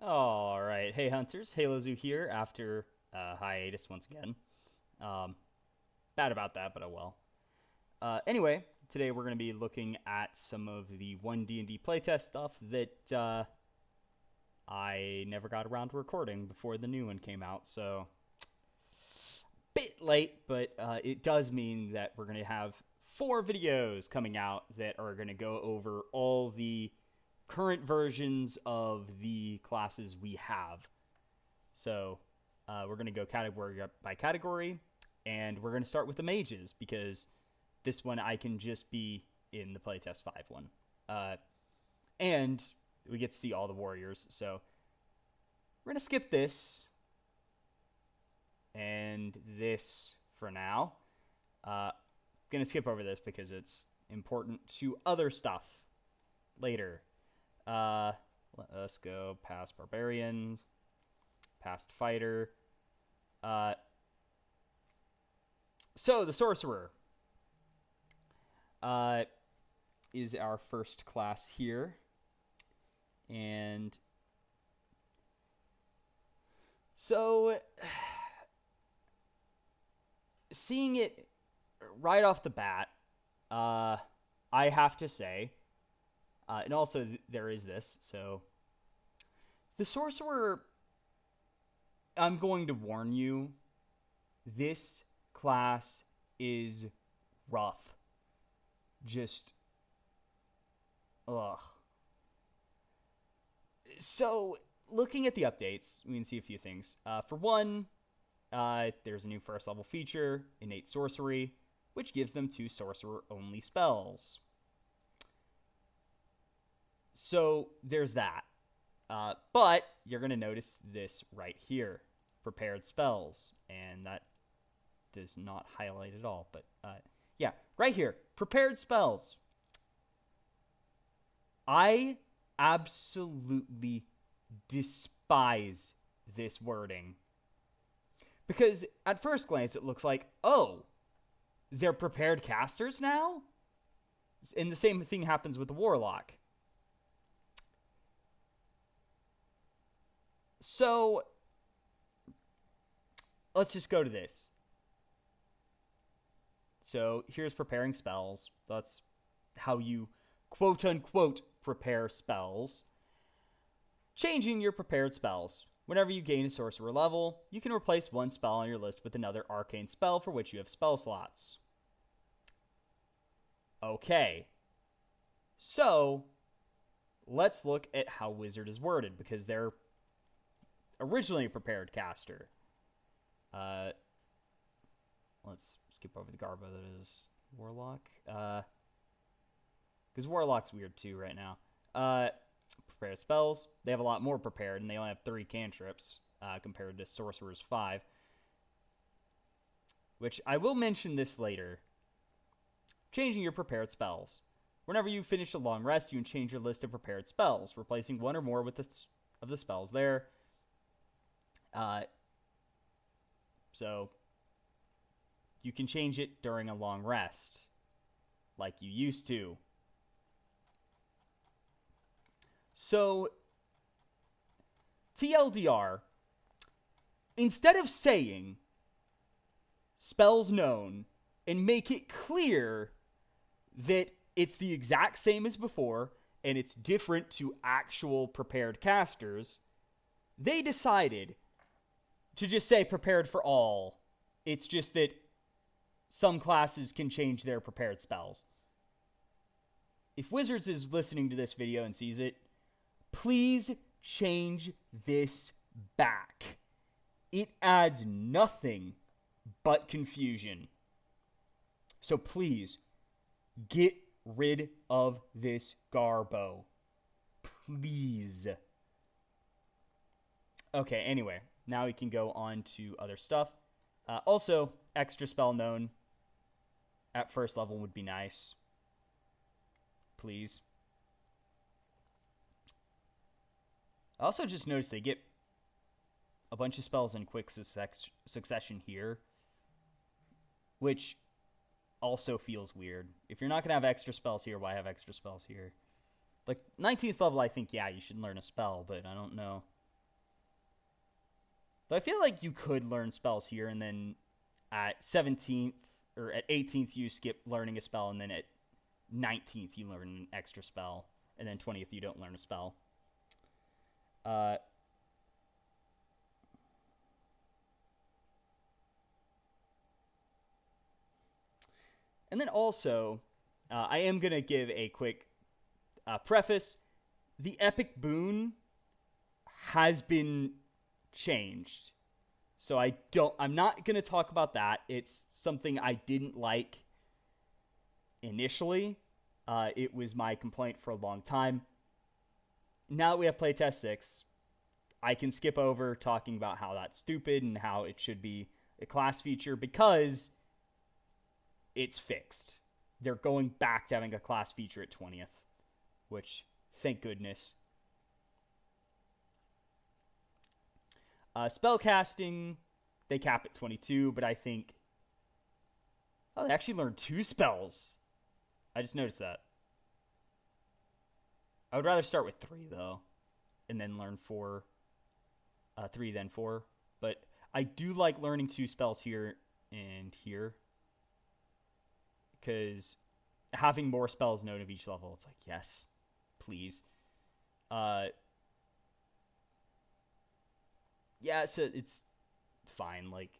Alright, hey Hunters, Halo Zoo here after hiatus once again. Bad about that, but oh well. Anyway, today we're going to be looking at some of the One D&D playtest stuff that I never got around to recording before the new one came out, so bit late, but it does mean that we're going to have 4 videos coming out that are going to go over all the current versions of the classes we have. So we're going to go category by category, and we're going to start with the mages because this one I can just be in the playtest 5 one. And we get to see all the warriors. So we're going to skip this and this for now. Going to skip over this because it's important to other stuff later. Let's go past Barbarian, past Fighter. So the Sorcerer is our first class here. And so seeing it right off the bat, I have to say, and also there is this, so the Sorcerer, I'm going to warn you, this class is rough. Just, ugh. So, looking at the updates, we can see a few things. For one, there's a new first level feature, Innate Sorcery, which gives them 2 sorcerer-only spells. So, there's that. But you're going to notice this right here, prepared spells, and that does not highlight at all, but yeah, right here, prepared spells. I absolutely despise this wording because at first glance it looks like, oh, they're prepared casters now? And the same thing happens with the Warlock. So, let's just go to this. So, here's preparing spells. That's how you quote-unquote prepare spells. Changing your prepared spells. Whenever you gain a sorcerer level, you can replace one spell on your list with another arcane spell for which you have spell slots. Okay. So, let's look at how Wizard is worded, because they're originally a prepared caster. Let's skip over the Garbo that is Warlock. Because Warlock's weird too right now. Prepared spells. They have a lot more prepared, and they only have 3 cantrips compared to Sorcerer's 5. Which I will mention this later. Changing your prepared spells. Whenever you finish a long rest, you can change your list of prepared spells, replacing one or more with of the spells there. So you can change it during a long rest, like you used to. So, TLDR, instead of saying spells known and make it clear that it's the exact same as before and it's different to actual prepared casters, they decided to just say prepared for all. It's just that some classes can change their prepared spells. If Wizards is listening to this video and sees it, please change this back. It adds nothing but confusion. So please, get rid of this Garbo. Please. Okay, anyway, now we can go on to other stuff. Also, extra spell known at first level would be nice. Please. I also just noticed they get a bunch of spells in quick succession here, which also feels weird. If you're not going to have extra spells here, why have extra spells here? Like, 19th level, I think, yeah, you should learn a spell, but I don't know. Though I feel like you could learn spells here, and then at 17th or at 18th you skip learning a spell, and then at 19th you learn an extra spell, and then 20th you don't learn a spell. And then also, I am going to give a quick preface. The epic boon has been changed. So I'm not going to talk about that. It's something I didn't like initially. It was my complaint for a long time. Now that we have Playtest 6, I can skip over talking about how that's stupid and how it should be a class feature because it's fixed. They're going back to having a class feature at 20th, which, thank goodness. Spellcasting, they cap at 22, but I think... Oh, they actually learned 2 spells. I just noticed that. I would rather start with 3, though, and then learn 4. 3, then 4. But I do like learning 2 spells here and here, because having more spells known of each level, it's like, yes, please. Yeah, so it's fine. Like,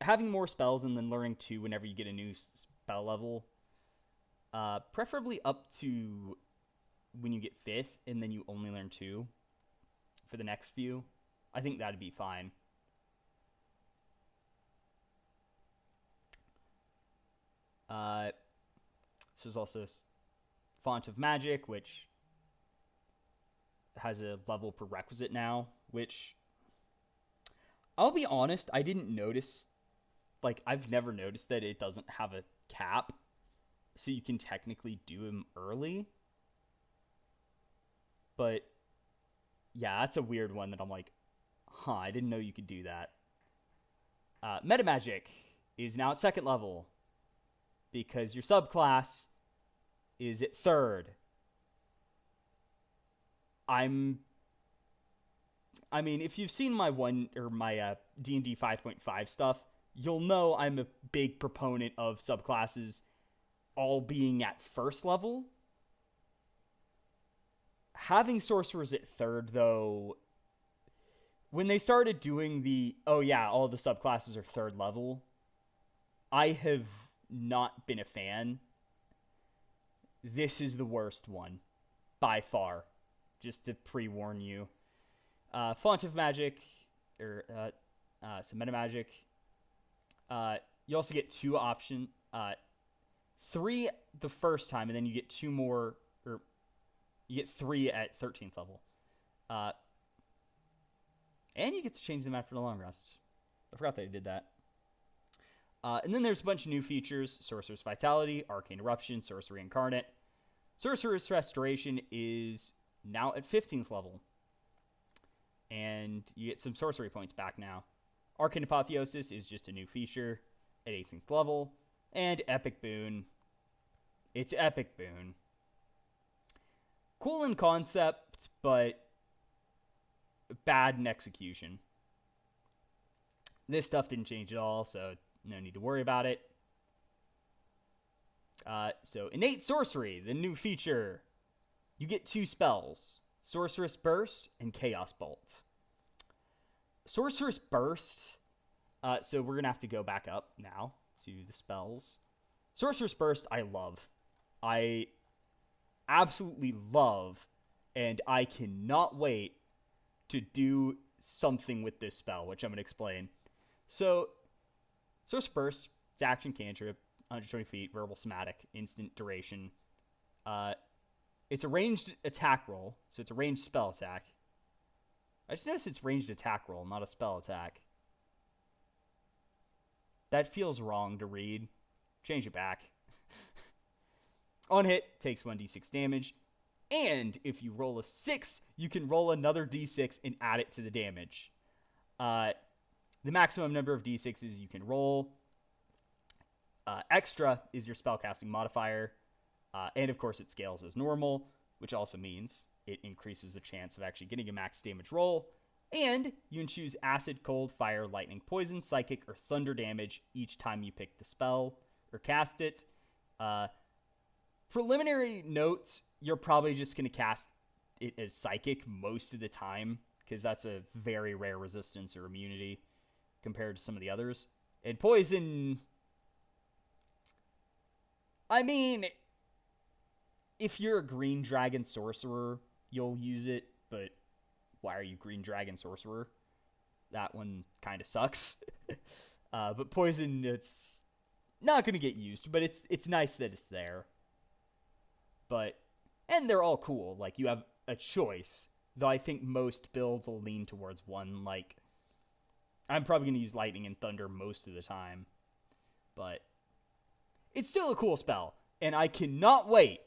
having more spells and then learning 2 whenever you get a new spell level, preferably up to when you get 5th, and then you only learn 2 for the next few. I think that'd be fine. So there's also Font of Magic, which has a level prerequisite now, which, I'll be honest, I didn't notice. Like, I've never noticed that it doesn't have a cap, so you can technically do them early. But yeah, that's a weird one that I'm like, I didn't know you could do that. Metamagic is now at 2nd level because your subclass is at 3rd. I mean, if you've seen my D&D 5.5 stuff, you'll know I'm a big proponent of subclasses all being at 1st level. Having sorcerers at 3rd, though, when they started doing all the subclasses are 3rd level, I have not been a fan. This is the worst one, by far, just to pre-warn you. Font of Magic, so Metamagic. You also get 2 options. 3 the first time, and then you get 2 more, or you get 3 at 13th level. And you get to change them after the long rest. I forgot they did that. And then there's a bunch of new features. Sorcerer's Vitality, Arcane Eruption, Sorcery Incarnate. Sorcerer's Restoration is now at 15th level. And you get some sorcery points back now. Arcane Apotheosis is just a new feature at 18th level. And Epic Boon. It's Epic Boon. Cool in concept, but bad in execution. This stuff didn't change at all, so no need to worry about it. So Innate Sorcery, the new feature. You get 2 spells. Sorcerous Burst and Chaos Bolt. Sorcerous Burst, so we're going to have to go back up now to the spells. Sorcerous Burst, I love. I absolutely love, and I cannot wait to do something with this spell, which I'm going to explain. So, Sorcerous Burst, it's action cantrip, 120 feet, verbal somatic, instant duration. It's a ranged attack roll, so it's a ranged spell attack. I just noticed it's ranged attack roll, not a spell attack. That feels wrong to read. Change it back. On hit, takes 1d6 damage. And if you roll a 6, you can roll another d6 and add it to the damage. The maximum number of d6s you can roll. Extra is your spellcasting modifier. And of course it scales as normal, which also means it increases the chance of actually getting a max damage roll. And you can choose acid, cold, fire, lightning, poison, psychic, or thunder damage each time you pick the spell or cast it. Preliminary notes, you're probably just going to cast it as psychic most of the time, because that's a very rare resistance or immunity compared to some of the others. And poison, I mean, if you're a green dragon sorcerer, you'll use it, but why are you green dragon sorcerer? That one kind of sucks. But poison, it's not going to get used, but it's nice that it's there. But, and they're all cool. Like, you have a choice, though I think most builds will lean towards one. Like, I'm probably going to use lightning and thunder most of the time, but it's still a cool spell, and I cannot wait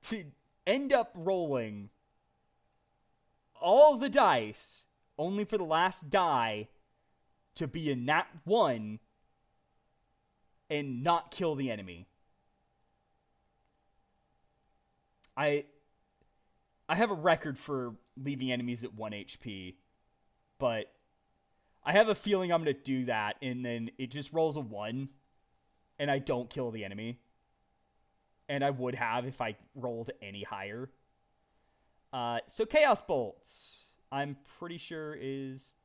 to end up rolling all the dice only for the last die to be a nat 1 and not kill the enemy. I have a record for leaving enemies at 1 HP, but I have a feeling I'm going to do that, and then it just rolls a 1, and I don't kill the enemy. And I would have if I rolled any higher. So Chaos Bolt, I'm pretty sure is...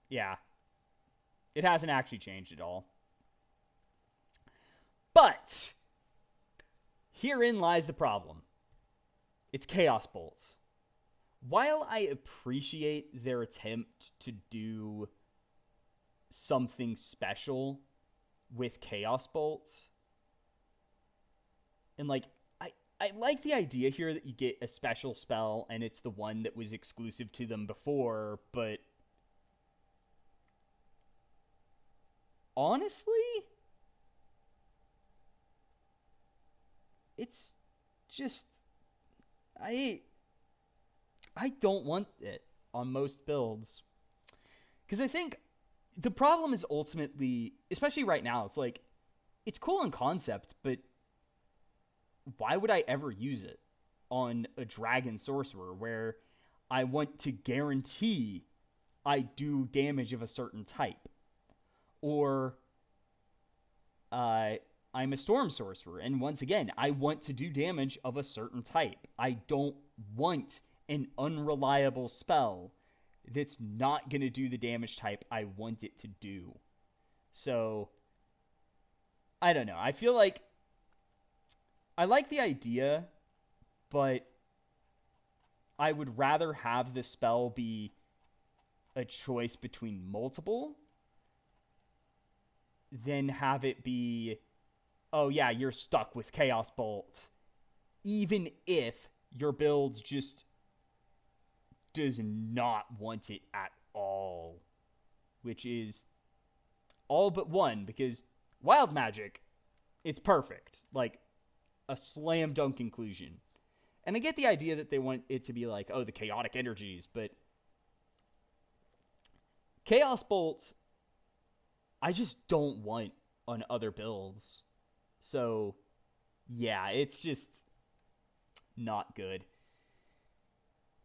Yeah. It hasn't actually changed at all. But herein lies the problem. It's Chaos Bolt. While I appreciate their attempt to do something special with Chaos Bolt, and like, I like the idea here that you get a special spell and it's the one that was exclusive to them before, but honestly, it's just, I don't want it on most builds. Because I think the problem is ultimately, especially right now, it's like, it's cool in concept, but why would I ever use it on a dragon sorcerer where I want to guarantee I do damage of a certain type? Or I'm a storm sorcerer, and once again, I want to do damage of a certain type. I don't want an unreliable spell that's not going to do the damage type I want it to do. So, I don't know. I feel like I like the idea, but I would rather have the spell be a choice between multiple than have it be, oh yeah, you're stuck with Chaos Bolt, even if your build just does not want it at all, which is all but one, because Wild Magic, it's perfect. Like, a slam dunk inclusion. And I get the idea that they want it to be like, oh, the chaotic energies, but Chaos Bolt, I just don't want on other builds. So, yeah, it's just not good.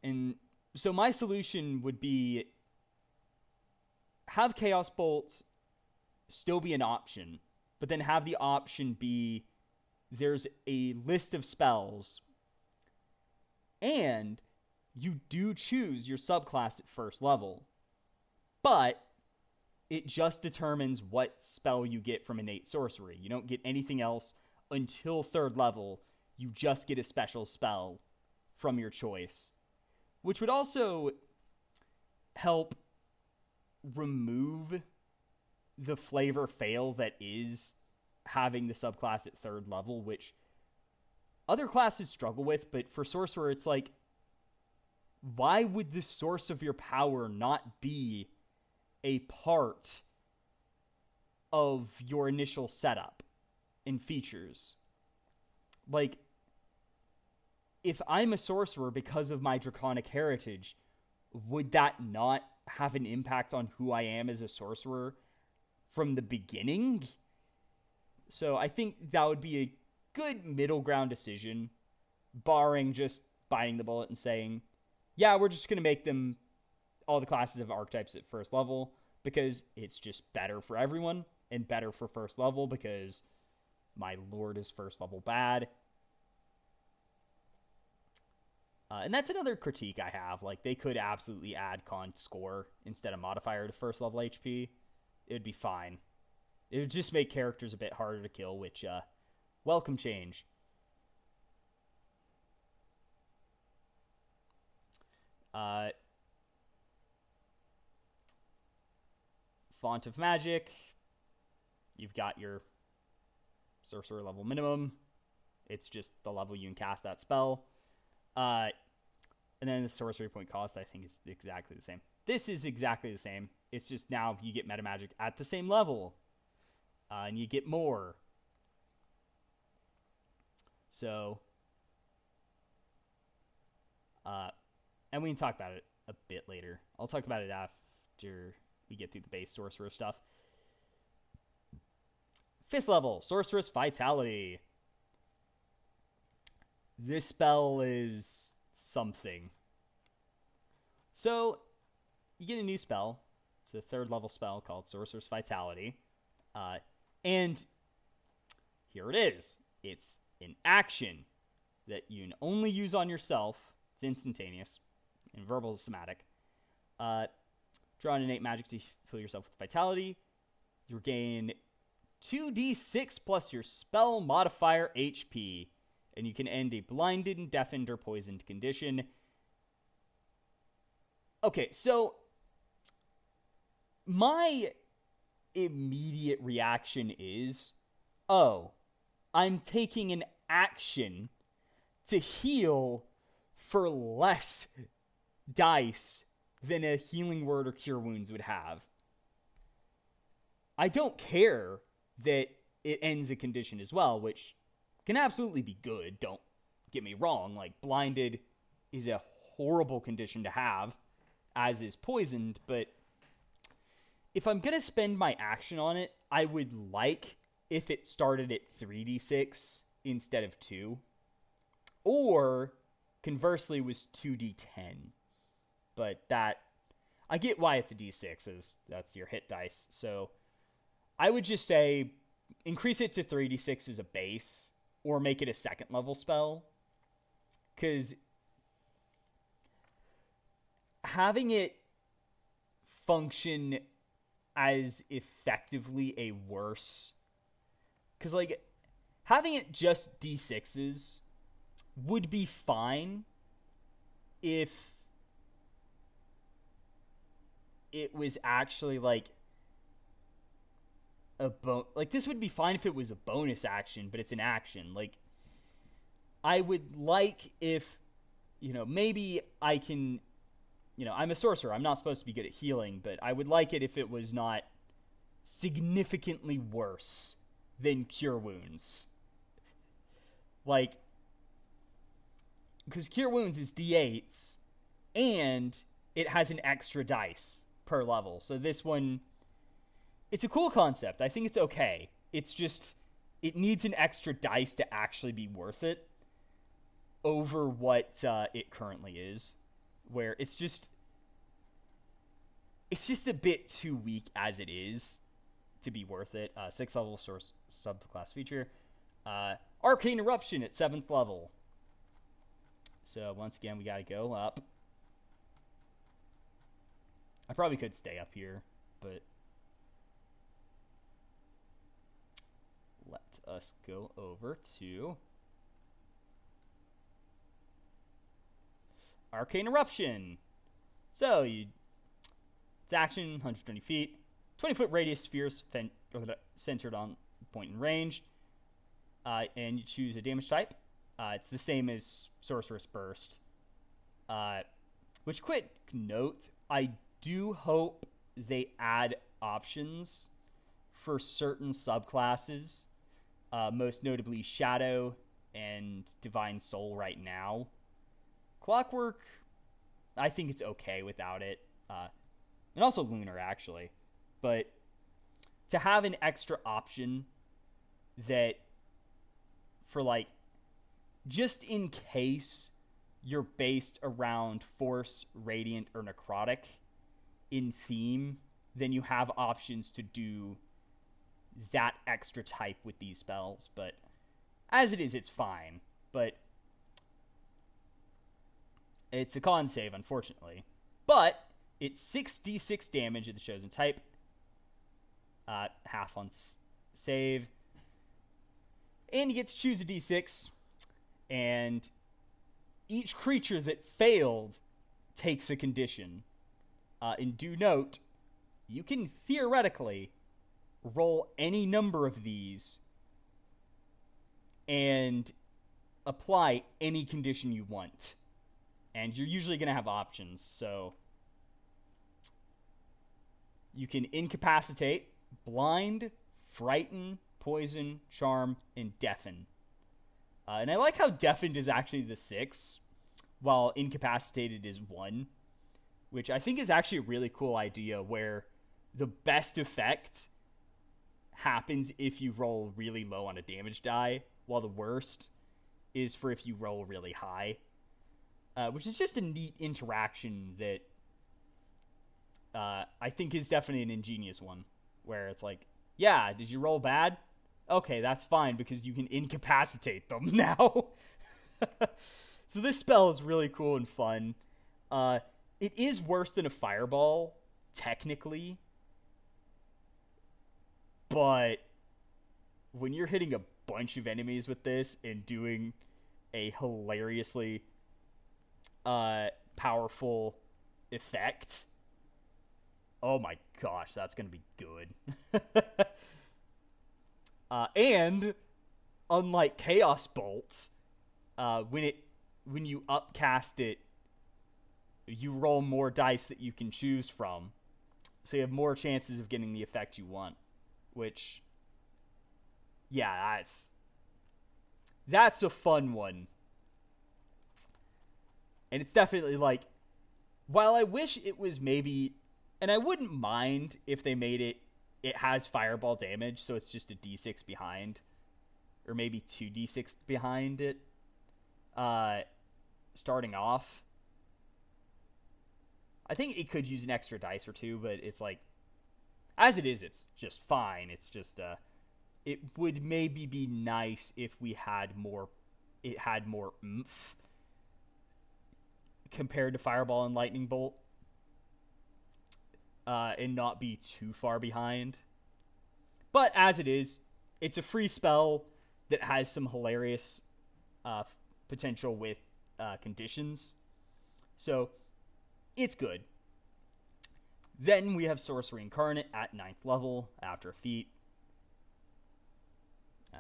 And so my solution would be have Chaos Bolt still be an option, but then have the option be there's a list of spells, and you do choose your subclass at first level, but it just determines what spell you get from innate sorcery. You don't get anything else until 3rd level. You just get a special spell from your choice, which would also help remove the flavor fail that is having the subclass at 3rd level, which other classes struggle with, but for Sorcerer, it's like, why would the source of your power not be a part of your initial setup and features? Like, if I'm a sorcerer because of my draconic heritage, would that not have an impact on who I am as a sorcerer from the beginning? So I think that would be a good middle ground decision, barring just biting the bullet and saying, yeah, we're just going to make them, all the classes have archetypes at first level because it's just better for everyone and better for first level because my lord is first level bad. And that's another critique I have. Like, they could absolutely add con score instead of modifier to first level HP. It would be fine. It would just make characters a bit harder to kill, which, welcome change. Font of Magic. You've got your Sorcerer level minimum. It's just the level you can cast that spell. And then the sorcery point cost, I think, is exactly the same. This is exactly the same. It's just now you get meta magic at the same level. And you get more. So, and we can talk about it a bit later. I'll talk about it after we get through the base sorcerer stuff. 5th level, Sorceress Vitality. This spell is something. So, you get a new spell. It's a 3rd level spell called Sorceress Vitality. And here it is. It's an action that you can only use on yourself. It's instantaneous. And verbal is somatic. Draw an innate magic to fill yourself with vitality. You regain 2d6 plus your spell modifier HP. And you can end a blinded, deafened, or poisoned condition. Okay, so my immediate reaction is, oh, I'm taking an action to heal for less dice than a healing word or cure wounds would have. I don't care that it ends a condition as well, which can absolutely be good. Don't get me wrong. Like, blinded is a horrible condition to have, as is poisoned, but if I'm going to spend my action on it, I would like if it started at 3d6 instead of 2. Or, conversely, was 2d10. But that, I get why it's a d6, as that's your hit dice. So, I would just say, increase it to 3d6 as a base, or make it a 2nd level spell. Because having it function as effectively a worse, because like having it just d6s would be fine if it was actually like like this would be fine if it was a bonus action, but it's an action. Like, I would like if, maybe I can, I'm a sorcerer. I'm not supposed to be good at healing, but I would like it if it was not significantly worse than cure wounds. Like, because cure wounds is d8s, and it has an extra dice per level. So this one, it's a cool concept. I think it's okay. It's just, it needs an extra dice to actually be worth it over what it currently is, where it's just a bit too weak as it is to be worth it. 6th level source subclass feature. Arcane Eruption at 7th level. So once again, we gotta go up. I probably could stay up here, but let us go over to Arcane Eruption. So it's action, 120 feet, 20-foot radius spheres centered on point and range, and you choose a damage type. It's the same as Sorceress Burst. Which, quick note, I do hope they add options for certain subclasses, most notably Shadow and Divine Soul right now. Clockwork, I think it's okay without it. And also Lunar, actually. But to have an extra option that, for like, just in case you're based around Force, Radiant, or Necrotic in theme, then you have options to do that extra type with these spells. But as it is, it's fine. But it's a con save, unfortunately. But it's 6d6 damage of the chosen type. Half on save. And you get to choose a d6. And each creature that failed takes a condition. And do note, you can theoretically roll any number of these and apply any condition you want. And you're usually going to have options. So you can incapacitate, blind, frighten, poison, charm, and deafen. And I like how deafened is actually the 6, while incapacitated is 1, which I think is actually a really cool idea, where the best effect happens if you roll really low on a damage die, while the worst is for if you roll really high. Which is just a neat interaction that I think is definitely an ingenious one, where it's like, yeah, did you roll bad? Okay, that's fine, because you can incapacitate them now. So this spell is really cool and fun. It is worse than a fireball, technically. But when you're hitting a bunch of enemies with this and doing a hilariously powerful effect, oh my gosh, that's going to be good. And unlike Chaos Bolt, when you upcast it, you roll more dice that you can choose from, so you have more chances of getting the effect you want. Which, yeah, that's a fun one. And it's definitely like, while I wish it was maybe, and I wouldn't mind if they made it has fireball damage, so it's just a d6 behind, or maybe 2d6 behind it, starting off. I think it could use an extra dice or two, but it's like, as it is, it's just fine. It's just, it would maybe be nice if it had more oomph compared to Fireball and Lightning Bolt, and not be too far behind. But as it is, it's a free spell that has some hilarious potential with conditions. So it's good. Then we have Sorcerer Incarnate at 9th level after a feat.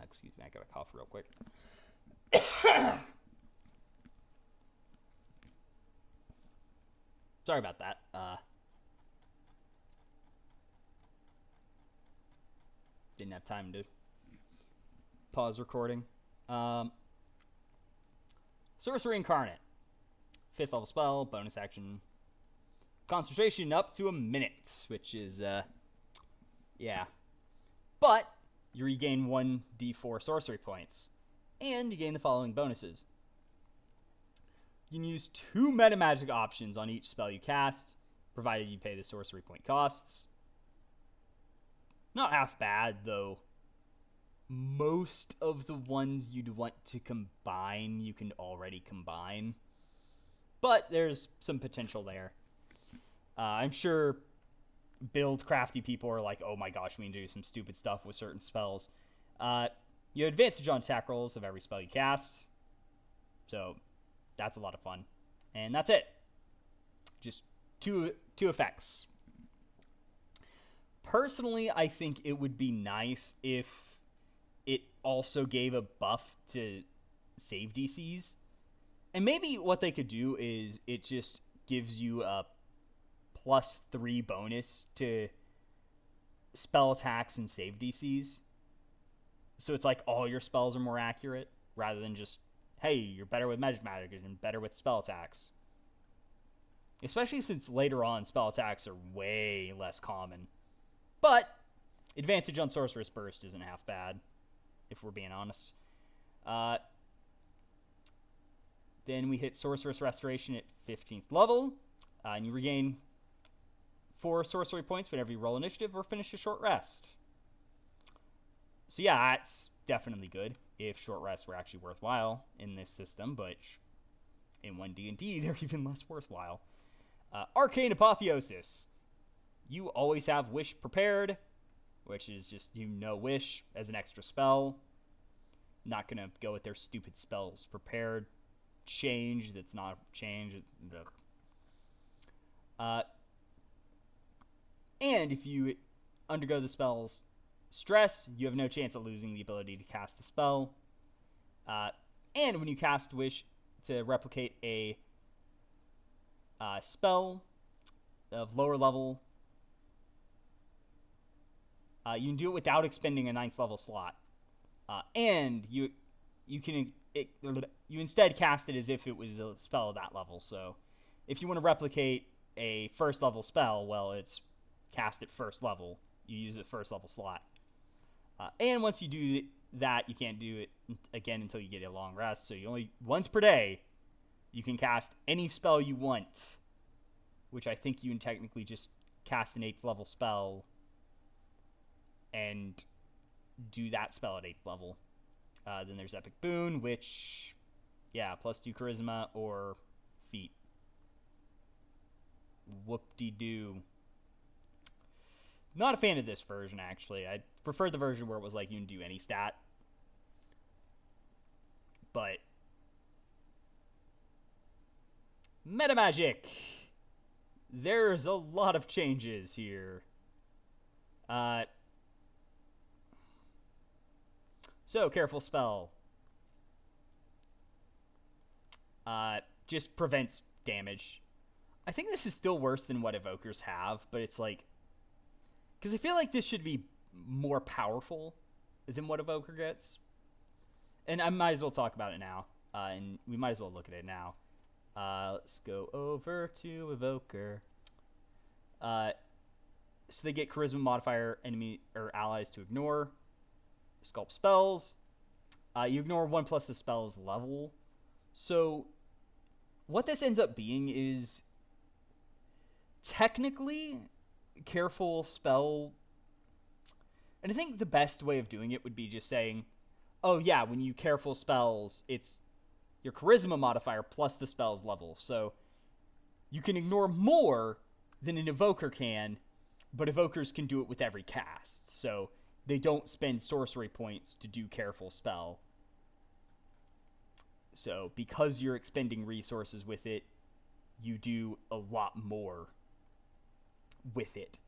Excuse me, I gotta cough real quick. Sorry about that. Didn't have time to pause recording. Sorcerer Incarnate. 5th level spell, bonus action. Concentration up to a minute, which is, yeah. But you regain 1d4 sorcery points, and you gain the following bonuses. You can use 2 meta magic options on each spell you cast, provided you pay the sorcery point costs. Not half bad, though. Most of the ones you'd want to combine, you can already combine. But there's some potential there. I'm sure build crafty people are like, oh my gosh, we need to do some stupid stuff with certain spells. You have advantage on attack rolls of every spell you cast. So that's a lot of fun. And that's it. Just two effects. Personally, I think it would be nice if it also gave a buff to save DCs. And maybe what they could do is it just gives you a +3 bonus to spell attacks and save DCs. So it's like all your spells are more accurate, rather than just, hey, you're better with magic and better with spell attacks. Especially since later on spell attacks are way less common. But advantage on Sorceress Burst isn't half bad, if we're being honest. Then we hit Sorceress Restoration at 15th level, and you regain 4 sorcery points whenever you roll initiative or finish a short rest. So yeah, that's definitely good if short rests were actually worthwhile in this system, but in 1D&D, they're even less worthwhile. Arcane Apotheosis. You always have Wish prepared, which is just, Wish as an extra spell. Not going to go with their stupid spells prepared change that's not a change. And if you undergo the spell's stress, you have no chance of losing the ability to cast the spell. And when you cast Wish to replicate a spell of lower level, you can do it without expending a 9th level slot. And you instead cast it as if it was a spell of that level. So if you want to replicate a 1st level spell, well, it's cast at 1st level. You use a 1st level slot. And once you do that, you can't do it again until you get a long rest. So you only, once per day, you can cast any spell you want, which I think you can technically just cast an 8th level spell and do that spell at 8th level. Then there's Epic Boon, which, yeah, +2 Charisma or Feat. Whoop-de-doo. Not a fan of this version, actually. I prefer the version where it was like you can do any stat. But Metamagic. There's a lot of changes here. So, Careful Spell. Just prevents damage. I think this is still worse than what Evokers have, but it's like, because I feel like this should be more powerful than what Evoker gets. And I might as well talk about it now. And we might as well look at it now. Let's go over to Evoker. So they get Charisma modifier, enemy or allies to ignore. Sculpt spells. You ignore 1 plus the spell's level. So what this ends up being is technically Careful Spell. And I think the best way of doing it would be just saying, oh yeah, when you Careful Spells, it's your Charisma modifier plus the spell's level. So you can ignore more than an Evoker can, but Evokers can do it with every cast. So they don't spend sorcery points to do Careful Spell. So because you're expending resources with it, you do a lot more with it.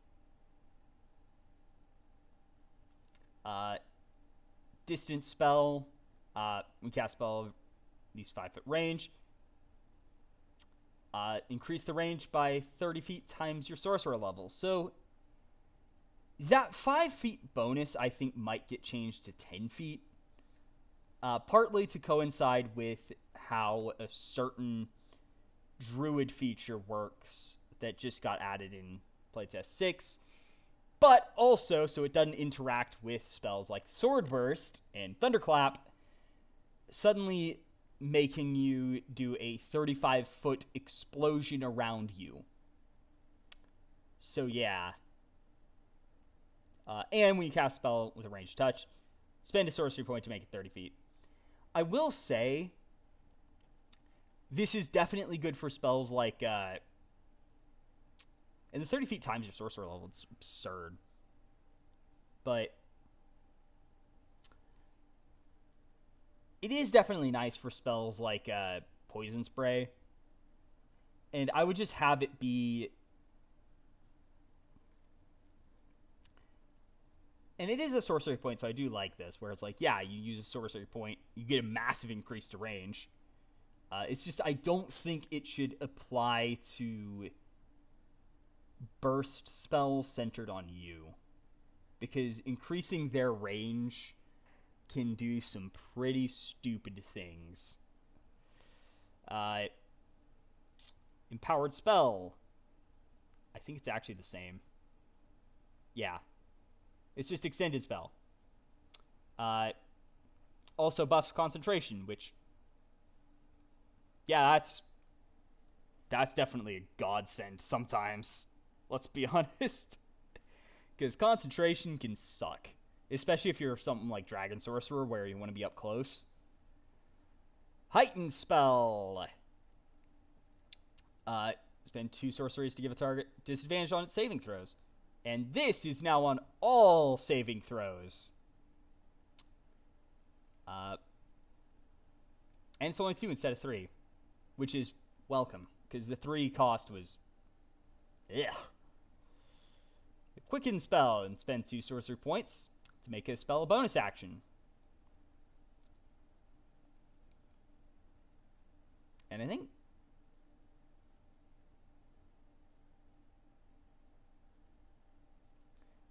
Distance spell. We cast spell of at least 5-foot range. Increase the range by 30 feet times your sorcerer level. So that 5 feet bonus, I think, might get changed to 10 feet. Partly to coincide with how a certain druid feature works that just got added in Playtest 6. But also, so it doesn't interact with spells like Sword Burst and Thunderclap, suddenly making you do a 35-foot explosion around you. So yeah. And when you cast a spell with a ranged touch, spend a sorcery point to make it 30 feet. I will say, this is definitely good for spells like, and the 30 feet times your sorcerer level, it's absurd. But it is definitely nice for spells like Poison Spray. And I would just have it be... And it is a sorcery point, so I do like this, where it's like, yeah, you use a sorcery point, you get a massive increase to range. It's just, I don't think it should apply to burst spells centered on you, because increasing their range can do some pretty stupid things. Empowered spell. I think it's actually the same. Yeah. It's just extended spell. Also buffs concentration, which Yeah, that's definitely a godsend sometimes. Let's be honest. Because concentration can suck. Especially if you're something like Dragon Sorcerer where you want to be up close. Heightened spell. Spend 2 sorceries to give a target disadvantage on its saving throws. And this is now on all saving throws. And it's only 2 instead of 3. Which is welcome. Because the 3 cost was... ugh. The Quicken spell. And spend 2 sorcery points to make a spell a bonus action. Anything?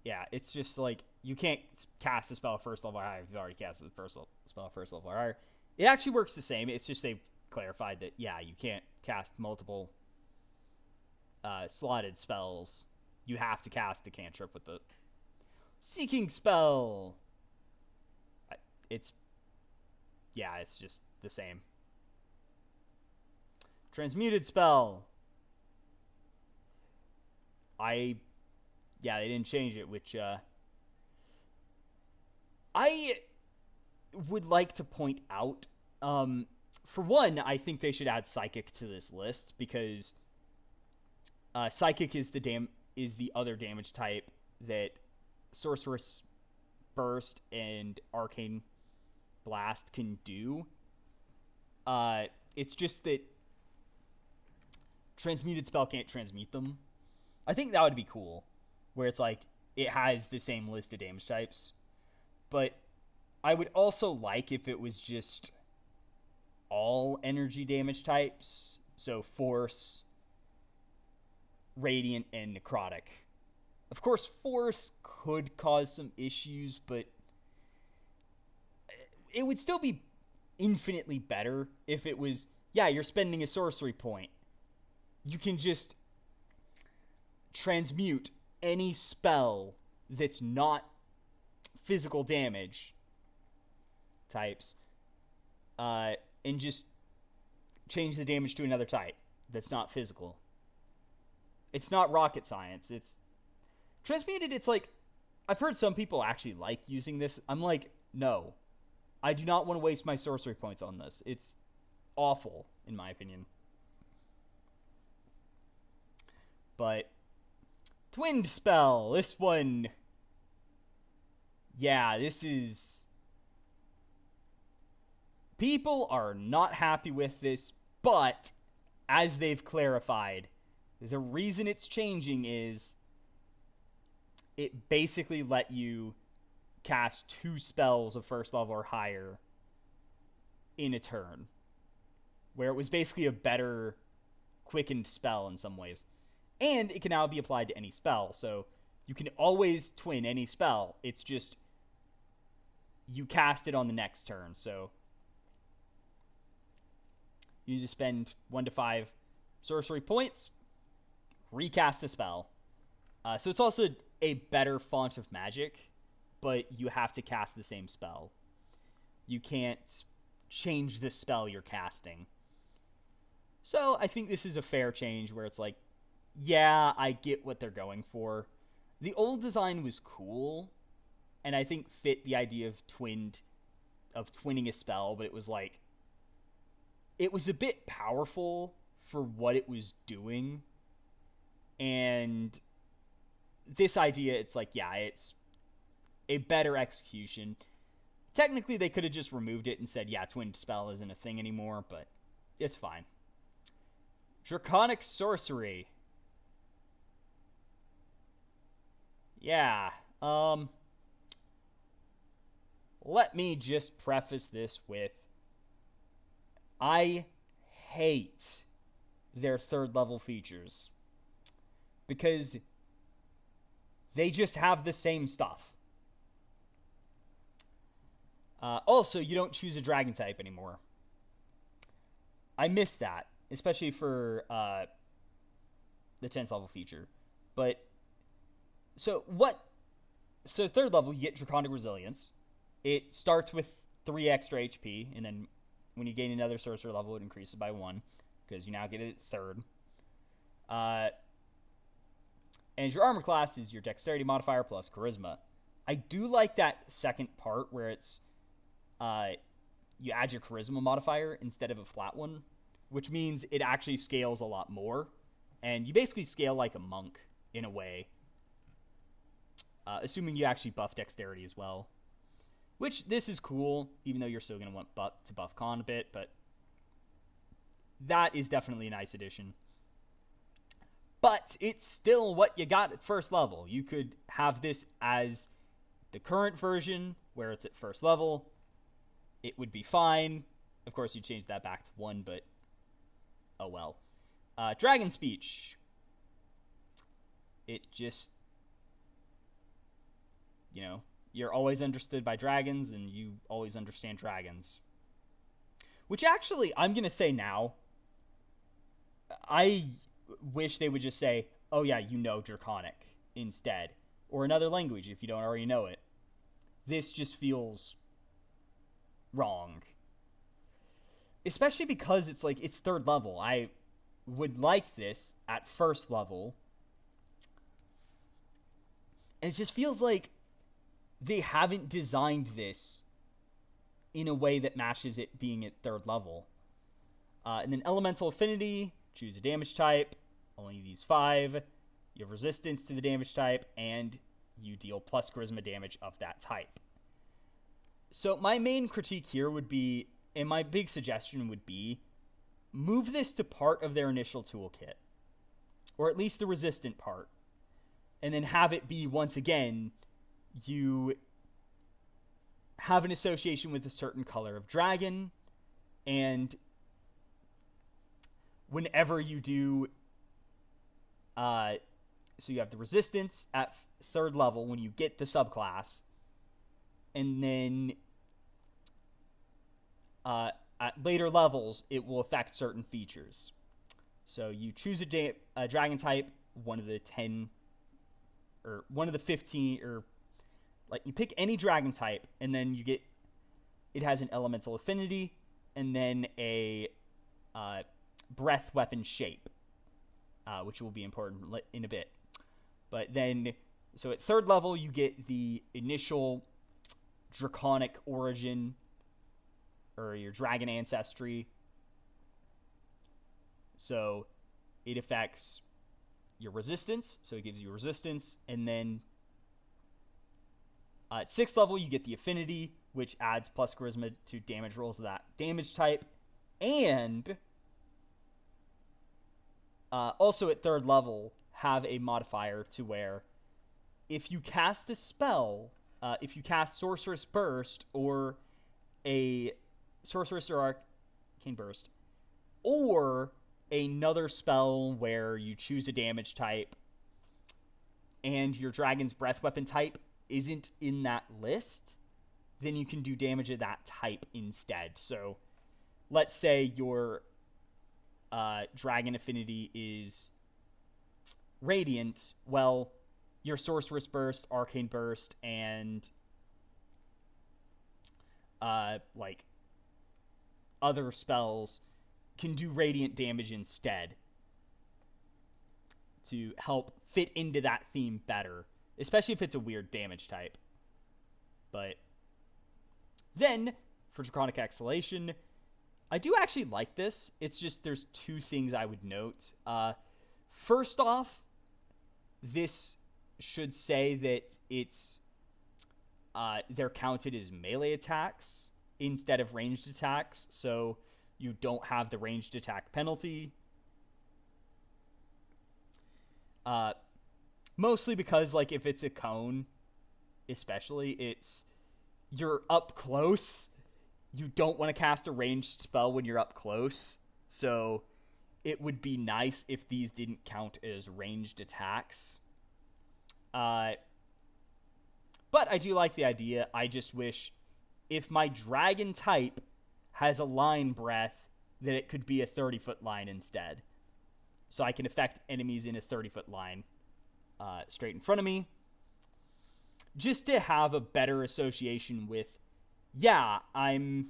Yeah, it's just like, you can't cast a spell first level or higher if you've already cast the first spell first level or higher. It actually works the same. It's just they've clarified that, yeah, you can't cast multiple slotted spells. You have to cast a cantrip with the Seeking spell. It's just the same. Transmuted spell. They didn't change it, which I would like to point out. For one, I think they should add Psychic to this list because Psychic is the other damage type that Sorceress Burst and Arcane Blast can do. It's just that Transmuted spell can't transmute them. I think that would be cool, where it's like it has the same list of damage types. But I would also like if it was just all energy damage types. So Force, Radiant, and Necrotic. Of course, Force could cause some issues, but it would still be infinitely better if it was, you're spending a sorcery point. You can just transmute any spell that's not physical damage types, and just change the damage to another type that's not physical. It's not rocket science. It's transmuted. It's like, I've heard some people actually like using this. I'm like, no, I do not want to waste my sorcery points on this. It's awful, in my opinion. But Twinned spell. This one, this is... people are not happy with this, but as they've clarified, the reason it's changing is it basically let you cast 2 spells of first level or higher in a turn, where it was basically a better quickened spell in some ways. And it can now be applied to any spell, so you can always twin any spell. It's just you cast it on the next turn, so you just spend 1 to 5 sorcery points, recast a spell. So it's also a better font of magic, but you have to cast the same spell. You can't change the spell you're casting. So I think this is a fair change where it's like, I get what they're going for. The old design was cool, and I think fit the idea of twinning a spell, but it was like, it was a bit powerful for what it was doing. And this idea, it's like, it's a better execution. Technically, they could have just removed it and said, twinned spell isn't a thing anymore, but it's fine. Draconic sorcery. Let me just preface this with, I hate their 3rd level features because they just have the same stuff. Also, you don't choose a dragon type anymore. I miss that, especially for the 10th level feature. But So 3rd level, you get Draconic Resilience. It starts with 3 extra HP, and then When you gain another sorcerer level, it increases by 1 because you now get it at 3rd. And your armor class is your dexterity modifier plus charisma. I do like that second part where it's you add your charisma modifier instead of a flat one, which means it actually scales a lot more. And you basically scale like a monk in a way, assuming you actually buff dexterity as well. Which, this is cool, even though you're still going to want to buff con a bit, but that is definitely a nice addition. But it's still what you got at first level. You could have this as the current version, where it's at first level. It would be fine. Of course, you change that back to 1, but oh well. Dragon Speech. It just, you're always understood by dragons, and you always understand dragons. Which actually, I'm going to say now, I wish they would just say, oh yeah, Draconic instead. Or another language if you don't already know it. This just feels wrong. Especially because it's 3rd level. I would like this at first level. And it just feels like they haven't designed this in a way that matches it being at 3rd level. And then Elemental Affinity, choose a damage type, only these 5. You have resistance to the damage type, and you deal plus charisma damage of that type. So my main critique here would be, and my big suggestion would be, move this to part of their initial toolkit. Or at least the resistant part. And then have it be, once again, you have an association with a certain color of dragon, and whenever you do, so you have the resistance at 3rd level when you get the subclass, and then at later levels, it will affect certain features. So you choose a dragon type, one of the 10, or one of the 15, or you pick any dragon type, and then it has an elemental affinity, and then a breath weapon shape, which will be important in a bit. But then, so at 3rd level, you get the initial draconic origin, or your dragon ancestry. So it affects your resistance, so it gives you resistance, and then at 6th level, you get the affinity, which adds plus charisma to damage rolls of that damage type, and also at 3rd level, have a modifier to where if you cast a spell, if you cast Sorcerous Burst or a Sorceress or Arcane Burst, or another spell where you choose a damage type and your dragon's breath weapon type isn't in that list, then you can do damage of that type instead. So let's say your dragon affinity is Radiant. Well, your Sorceress Burst, Arcane Burst, and other spells can do Radiant damage instead to help fit into that theme better, especially if it's a weird damage type. But then, for Draconic Exhalation, I do actually like this. It's just there's 2 things I would note. First off, this should say that it's they're counted as melee attacks instead of ranged attacks, so you don't have the ranged attack penalty. Mostly because, if it's a cone, especially, you're up close. You don't want to cast a ranged spell when you're up close, so it would be nice if these didn't count as ranged attacks. But I do like the idea. I just wish if my dragon type has a line breath, that it could be a 30-foot line instead. So I can affect enemies in a 30-foot line straight in front of me. Just to have a better association with, yeah, I'm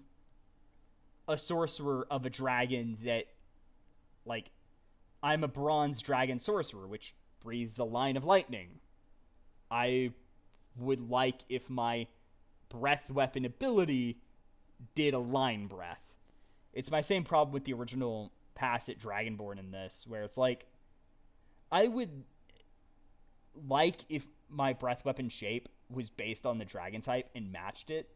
a sorcerer of a dragon that, like, I'm a bronze dragon sorcerer, which breathes a line of lightning. I would like if my breath weapon ability did a line breath. It's my same problem with the original pass at Dragonborn in this, where it's like, I would like if my breath weapon shape was based on the dragon type and matched it.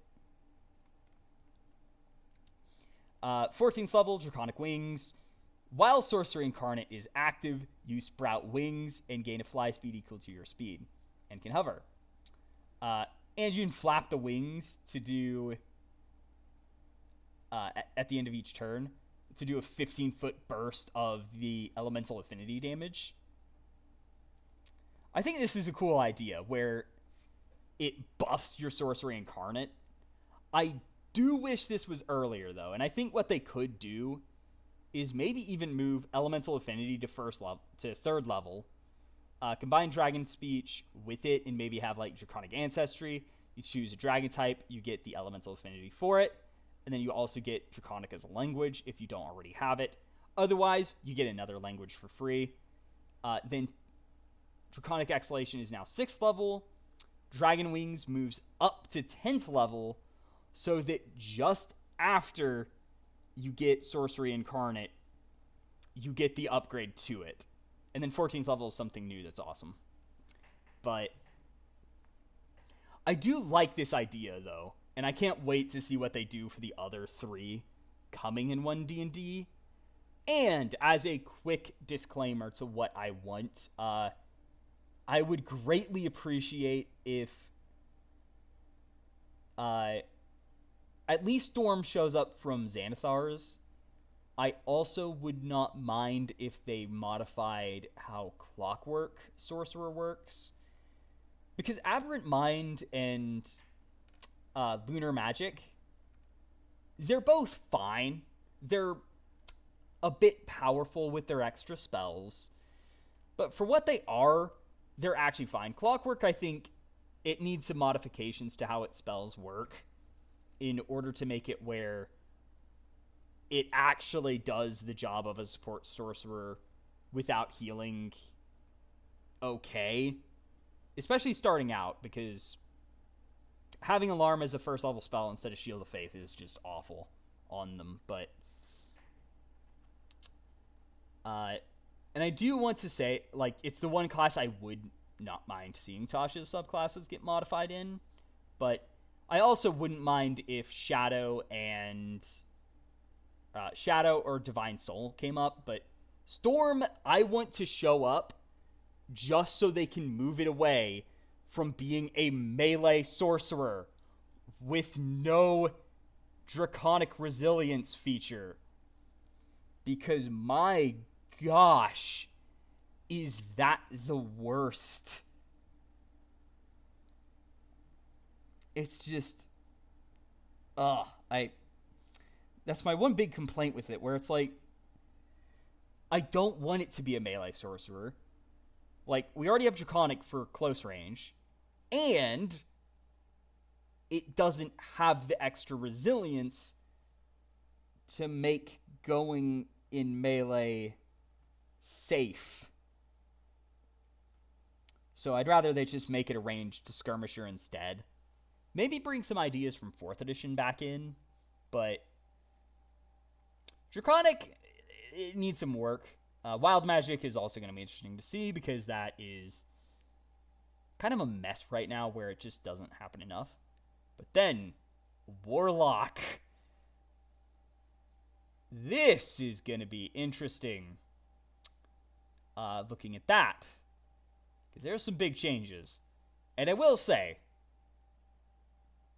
14th level, Draconic Wings. While Sorcerer Incarnate is active, you sprout wings and gain a fly speed equal to your speed, and can hover. And you can flap the wings to do, at the end of each turn, to do a 15-foot burst of the elemental affinity damage. I think this is a cool idea, where it buffs your Sorcerer Incarnate. I do wish this was earlier, though, and I think what they could do is maybe even move Elemental Affinity to third level, combine Dragon Speech with it, and maybe have, like, Draconic Ancestry. You choose a Dragon type, you get the Elemental Affinity for it, and then you also get Draconic as a language if you don't already have it. Otherwise, you get another language for free. Then Draconic Exhalation is now 6th level. Dragon Wings moves up to 10th level, so that just after you get Sorcery Incarnate, you get the upgrade to it. And then 14th level is something new that's awesome. But I do like this idea, though, and I can't wait to see what they do for the other 3 coming in One D&D. And as a quick disclaimer to what I want, I would greatly appreciate if at least Storm shows up from Xanathar's. I also would not mind if they modified how Clockwork Sorcerer works. Because Aberrant Mind and Lunar Magic, they're both fine. They're a bit powerful with their extra spells. But for what they are, they're actually fine. Clockwork, I think, it needs some modifications to how its spells work in order to make it where it actually does the job of a support sorcerer without healing okay. Especially starting out, because having Alarm as a first level spell instead of Shield of Faith is just awful on them. But and I do want to say, like, it's the one class I would not mind seeing Tasha's subclasses get modified in, but I also wouldn't mind if Shadow or Divine Soul came up. But Storm, I want to show up just so they can move it away from being a melee sorcerer with no Draconic Resilience feature. Because my gosh, is that the worst? It's just, that's my one big complaint with it, where it's like, I don't want it to be a melee sorcerer. Like, we already have Draconic for close range, and it doesn't have the extra resilience to make going in melee safe. So I'd rather they just make it a ranged skirmisher instead. Maybe bring some ideas from 4th edition back in, but Draconic, it needs some work. Wild Magic is also going to be interesting to see, because that is kind of a mess right now where it just doesn't happen enough. But then, Warlock. This is going to be interesting, looking at that, because there's some big changes. And I will say,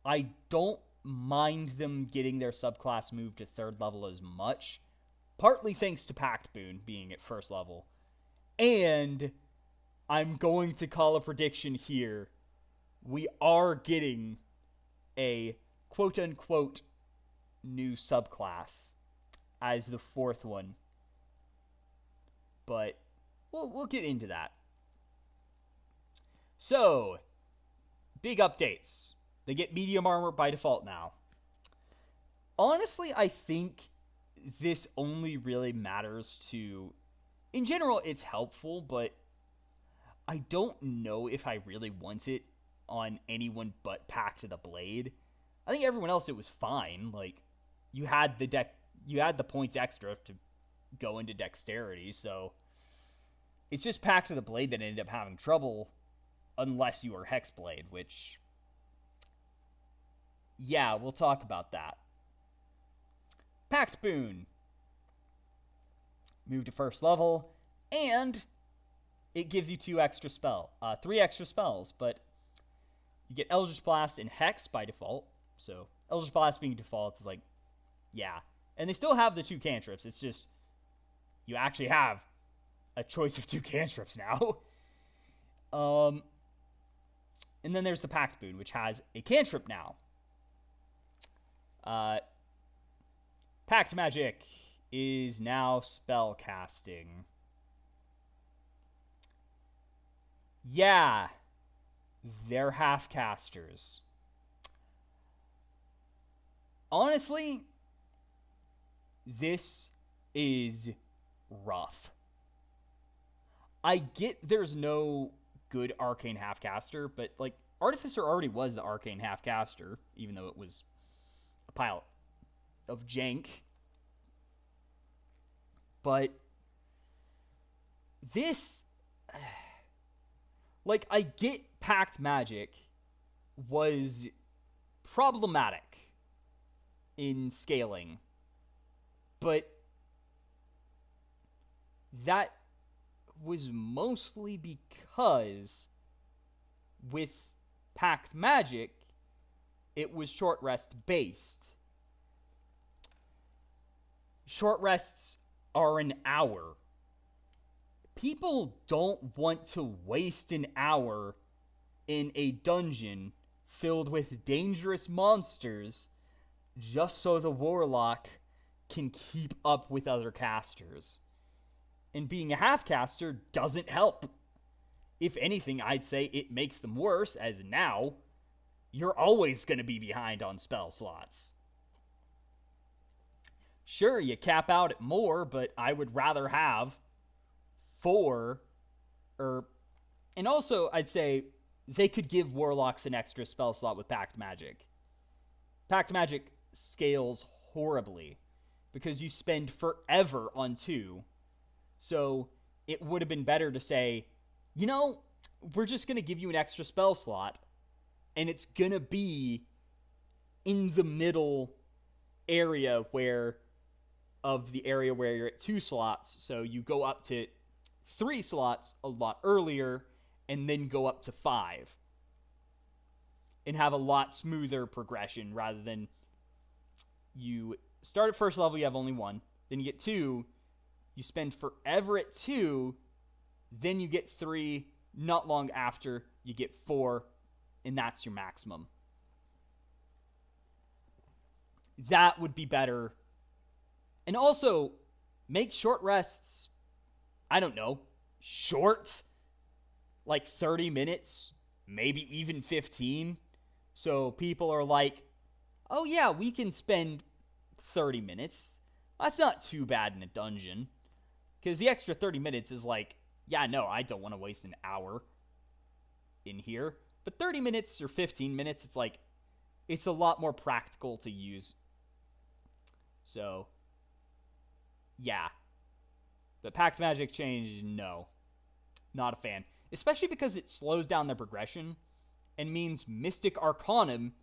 I don't mind them getting their subclass moved to 3rd level as much, partly thanks to Pact Boon being at 1st level. And I'm going to call a prediction here. We are getting a quote-unquote new subclass as the 4th one. But we'll get into that. So, big updates. They get medium armor by default now. Honestly, I think this only really matters to... In general, it's helpful, but I don't know if I really want it on anyone but Pact of the Blade. I think everyone else, it was fine. Like, you had the points extra to go into dexterity, so it's just Pact of the Blade that ended up having trouble unless you were Hexblade, which, yeah, we'll talk about that. Pact Boon. Move to first level, and it gives you 3 extra spells, but you get Eldritch Blast and Hex by default. So Eldritch Blast being default is like, yeah. And they still have the 2 cantrips. It's just, you actually have a choice of 2 cantrips now. And then there's the Pact Boon, which has a cantrip now. Pact Magic is now spell casting. Yeah, they're half casters. Honestly, this is rough. I get there's no good arcane half-caster, but, like, Artificer already was the arcane half-caster, even though it was a pile of jank. But this... Like, I get Pact Magic was problematic in scaling, but that was mostly because with Pact Magic, it was short rest based. Short rests are an hour. People don't want to waste an hour in a dungeon filled with dangerous monsters just so the Warlock can keep up with other casters. And being a half-caster doesn't help. If anything, I'd say it makes them worse, as now, you're always going to be behind on spell slots. Sure, you cap out at more, but I would rather have 4, and also, I'd say, they could give Warlocks an extra spell slot with Pact Magic. Pact Magic scales horribly, because you spend forever on 2, so it would have been better to say, you know, we're just going to give you an extra spell slot, and it's going to be in the middle area of the area where you're at 2 slots, so you go up to 3 slots a lot earlier, and then go up to 5. And have a lot smoother progression, rather than you start at first level, you have only 1, then you get 2, you spend forever at 2, then you get 3, not long after, you get 4, and that's your maximum. That would be better. And also, make short rests, I don't know, short, like 30 minutes, maybe even 15. So people are like, oh yeah, we can spend 30 minutes. That's not too bad in a dungeon. Because the extra 30 minutes is like, yeah, no, I don't want to waste an hour in here. But 30 minutes or 15 minutes, it's like, it's a lot more practical to use. So, yeah. But Pact Magic change, no. Not a fan. Especially because it slows down the progression and means Mystic Arcanum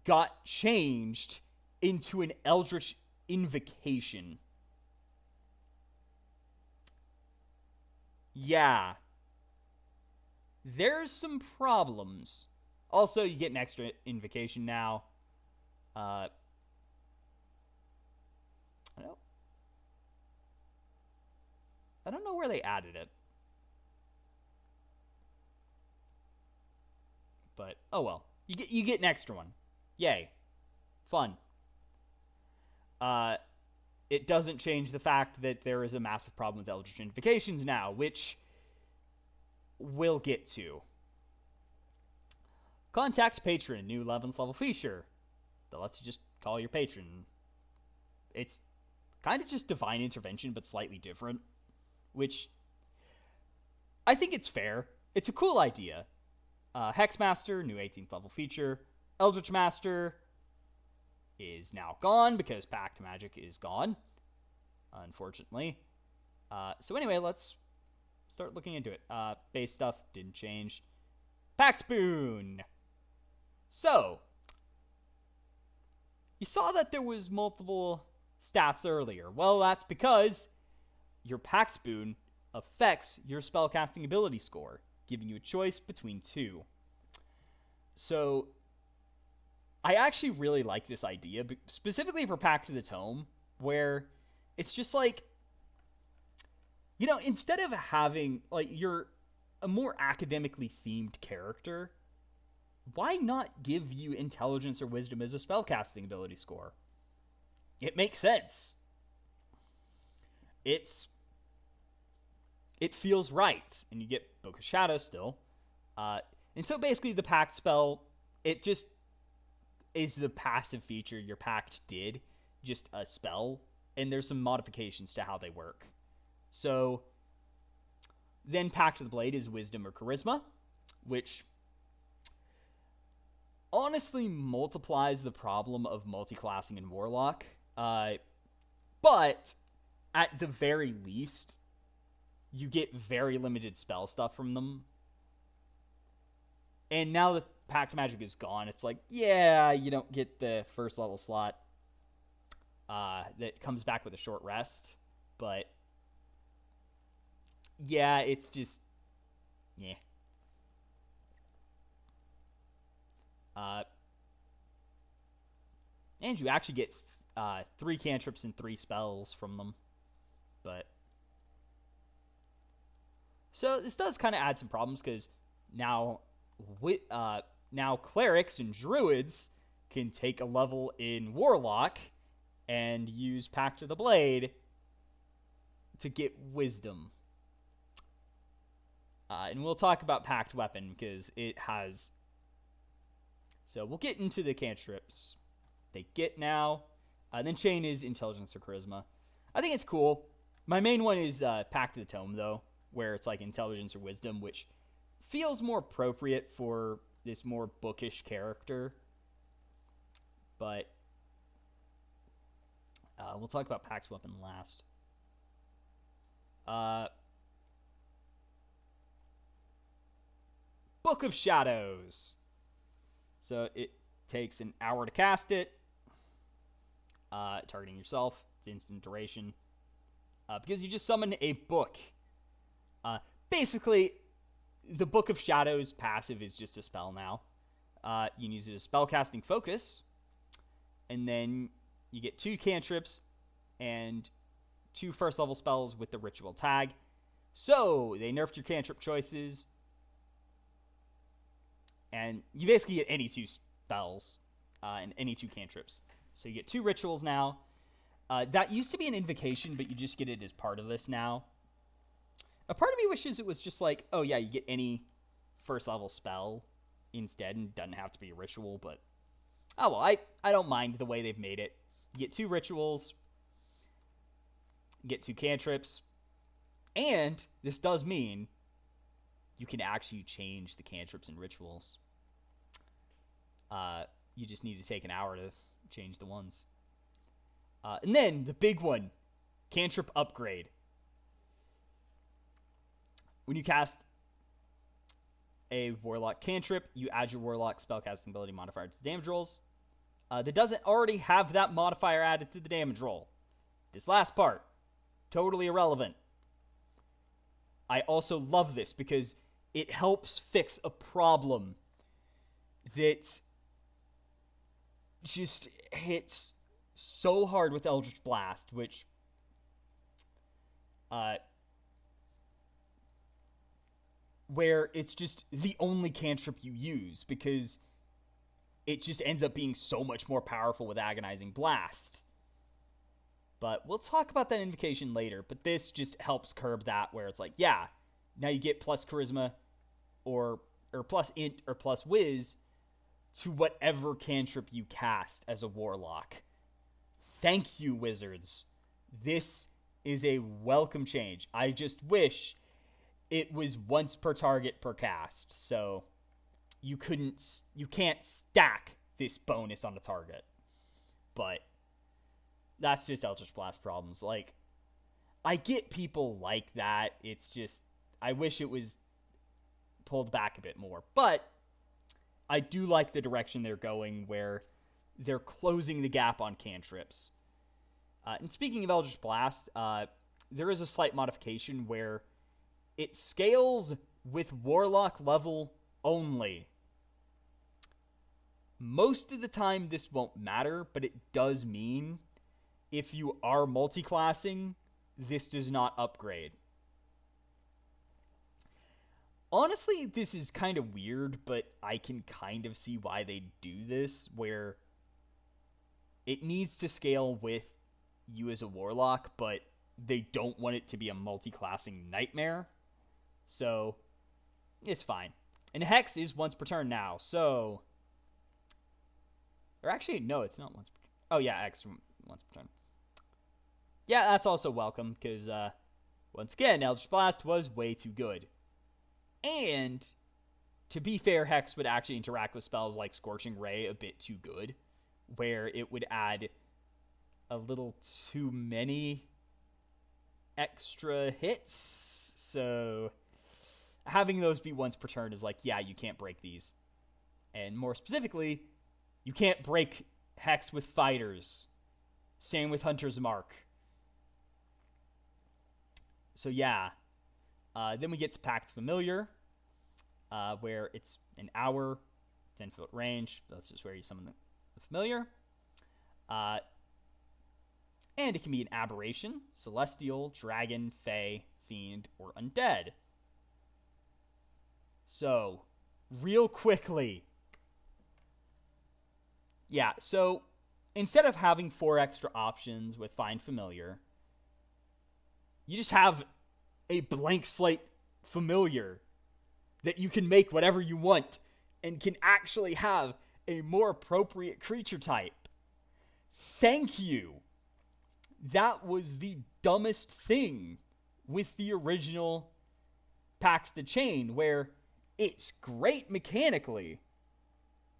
got changed into an Eldritch Invocation. Yeah. There's some problems. Also, you get an extra invocation now. I don't know where they added it. But, oh well. You get an extra one. Yay. Fun. It doesn't change the fact that there is a massive problem with Eldritch Invocations now, which we'll get to. Contact Patron, new 11th level feature that lets you just call your patron. It's kind of just divine intervention, but slightly different, which I think it's fair. It's a cool idea. Hexmaster, new 18th level feature. Eldritch Master is now gone because Pact Magic is gone, unfortunately. So anyway, let's start looking into it. Base stuff didn't change. Pact Boon. So, you saw that there was multiple stats earlier. Well, that's because your Pact Boon affects your spellcasting ability score, giving you a choice between two. So, I actually really like this idea, specifically for Pact of the Tome, where it's just like, you know, instead of having, like, you're a more academically themed character, why not give you intelligence or wisdom as a spellcasting ability score? It makes sense. It feels right, and you get Book of Shadows still. And so basically the Pact spell, it just is the passive feature your Pact did, just a spell, and there's some modifications to how they work. So then Pact of the Blade is Wisdom or Charisma, which honestly multiplies the problem of multiclassing in Warlock. But at the very least, you get very limited spell stuff from them. And now that Pact Magic is gone, it's like, yeah, you don't get the first level slot that comes back with a short rest. But yeah, it's just, yeah. And you actually get 3 cantrips and 3 spells from them. But so this does kind of add some problems, because now clerics and druids can take a level in Warlock and use Pact of the Blade to get wisdom. And we'll talk about Pact Weapon, because it has... So we'll get into the cantrips they get now. Then Chain is Intelligence or Charisma. I think it's cool. My main one is Pact of the Tome, though, where it's like Intelligence or Wisdom, which feels more appropriate for this more bookish character. But we'll talk about Pact Weapon last. Book of Shadows. So it takes an hour to cast it. Targeting yourself. It's instant duration. Because you just summon a book. Basically, the Book of Shadows passive is just a spell now. You can use it as spellcasting focus. And then you get 2 cantrips and 2 first level spells with the ritual tag. So they nerfed your cantrip choices. And you basically get any 2 spells and any 2 cantrips. So you get 2 rituals now. That used to be an invocation, but you just get it as part of this now. A part of me wishes it was just like, oh yeah, you get any first level spell instead, and it doesn't have to be a ritual, but oh well, I don't mind the way they've made it. You get 2 rituals, you get 2 cantrips, and this does mean you can actually change the cantrips and rituals. You just need to take an hour to change the ones. And then the big one, cantrip upgrade. When you cast a Warlock cantrip, you add your Warlock spellcasting ability modifier to damage rolls. That doesn't already have that modifier added to the damage roll. This last part, totally irrelevant. I also love this because it helps fix a problem that just hits so hard with Eldritch Blast, which where it's just the only cantrip you use, because it just ends up being so much more powerful with Agonizing Blast. But we'll talk about that invocation later, but this just helps curb that, where it's like, yeah, now you get plus charisma or plus int or plus whiz, to whatever cantrip you cast as a warlock. Thank you, wizards. This is a welcome change. I just wish it was once per target per cast, so you can't stack this bonus on a target. But that's just Eldritch Blast problems. Like, I get people like that. It's just, I wish it was pulled back a bit more. But I do like the direction they're going, where they're closing the gap on cantrips. And speaking of Eldritch Blast, there is a slight modification where it scales with Warlock level only. Most of the time this won't matter, but it does mean if you are multi-classing, this does not upgrade. Honestly, this is kind of weird, but I can kind of see why they do this, where it needs to scale with you as a warlock, but they don't want it to be a multi-classing nightmare. So, it's fine. And Hex is once per turn now, so... Or actually, no, it's not once per turn. Oh, yeah, X once per turn. Yeah, that's also welcome, because, once again, Eldritch Blast was way too good. And, to be fair, Hex would actually interact with spells like Scorching Ray a bit too good, where it would add a little too many extra hits. So, having those be once per turn is like, yeah, you can't break these. And more specifically, you can't break Hex with fighters. Same with Hunter's Mark. So yeah. Then we get to Pact Familiar, where it's an hour, 10-foot range. That's just where you summon the familiar. And it can be an aberration, celestial, dragon, fae, fiend, or undead. So, real quickly. Yeah, so instead of having 4 extra options with Find Familiar, you just have a blank slate familiar that you can make whatever you want and can actually have a more appropriate creature type. Thank you. That was the dumbest thing with the original Pact the Chain, where it's great mechanically,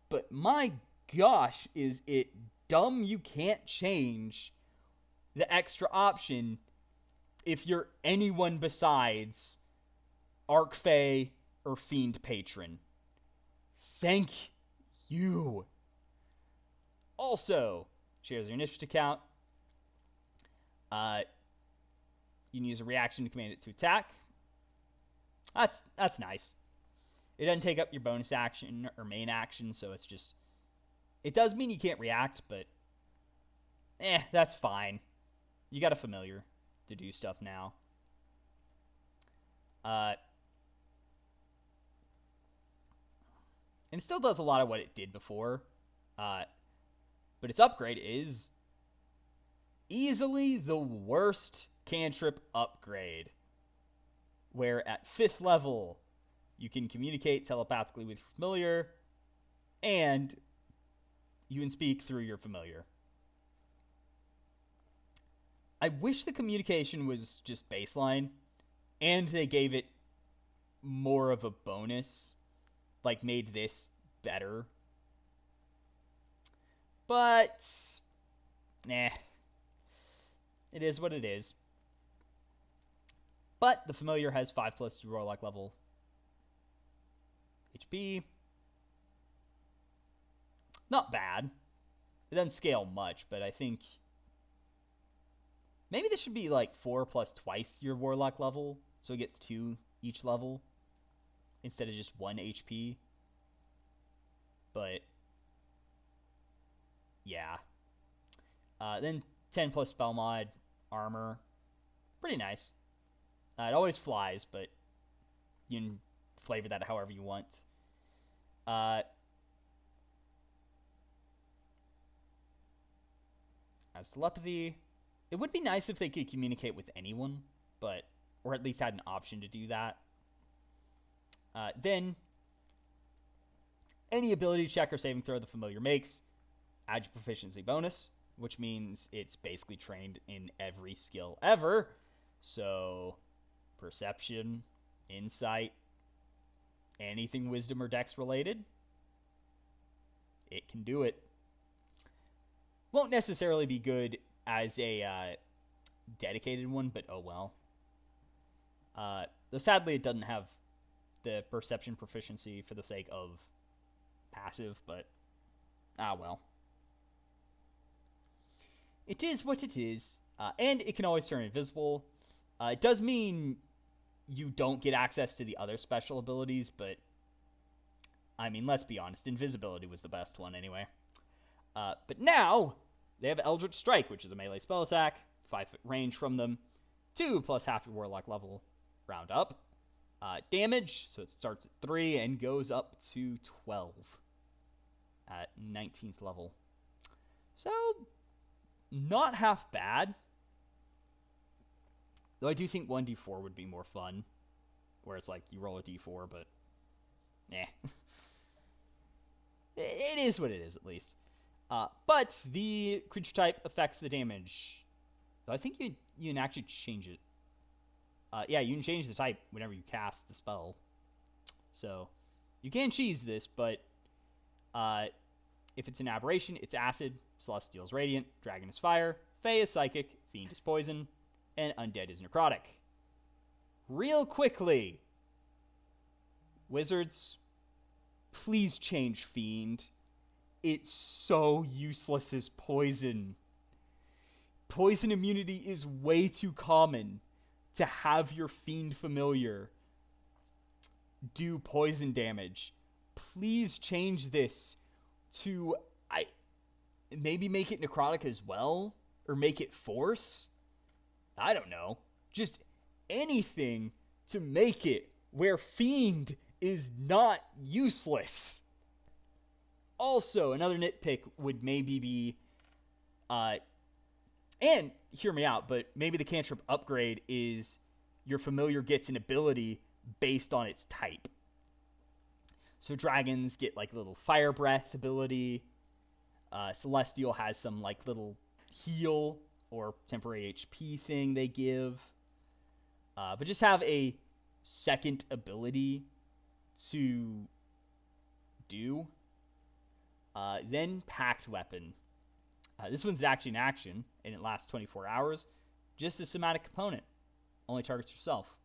but my gosh, is it dumb you can't change the extra option if you're anyone besides Archfey or Fiend Patron. Thank you. Also, shares your initiative count. You can use a reaction to command it to attack. That's nice. It doesn't take up your bonus action or main action, so it's just... It does mean you can't react, but... that's fine. You got a familiar to do stuff now. And it still does a lot of what it did before. But its upgrade is easily the worst cantrip upgrade. Where at 5th level, you can communicate telepathically with familiar, and you can speak through your familiar. I wish the communication was just baseline, and they gave it more of a bonus, like made this better. But, it is what it is. But the familiar has 5+ Warlock level HP. Not bad. It doesn't scale much, but I think maybe this should be like 4 plus twice your Warlock level, so it gets 2 each level instead of just 1 HP. But yeah. Then 10 plus spell mod, armor. Pretty nice. It always flies, but you can flavor that however you want. As telepathy, it would be nice if they could communicate with anyone, but, or at least had an option to do that. Then, Any ability check or saving throw the familiar makes, add your proficiency bonus, which means it's basically trained in every skill ever. So, perception, insight, anything wisdom or dex related, it can do it. Won't necessarily be good as a dedicated one, but oh well. Though sadly it doesn't have the perception proficiency for the sake of passive, but well. It is what it is, and it can always turn invisible. It does mean you don't get access to the other special abilities, but I mean, let's be honest, invisibility was the best one anyway. But now, they have Eldritch Strike, which is a melee spell attack, 5-foot range from them, 2 plus half your Warlock level, round up. Damage, so it starts at 3 and goes up to 12 at 19th level. So, not half bad. Though I do think 1d4 would be more fun, where it's like you roll a d4, but it is what it is, at least. But the creature type affects the damage. I think you can actually change it. Yeah, you can change the type whenever you cast the spell. So, you can cheese this, but if it's an aberration, it's acid, celestial is radiant, dragon is fire, fey is psychic, fiend is poison, and undead is necrotic. Real quickly, wizards, please change fiend. It's so useless as poison. Poison immunity is way too common to have your fiend familiar do poison damage. Please change this to maybe make it necrotic as well, or make it force. I don't know. Just anything to make it where fiend is not useless. Also, another nitpick would maybe be, and hear me out, but maybe the cantrip upgrade is your familiar gets an ability based on its type. So dragons get like a little fire breath ability. Celestial has some like little heal or temporary HP thing they give. But just have a second ability to do. Then Pact Weapon. This one's actually an action, and it lasts 24 hours. Just a somatic component. Only targets yourself.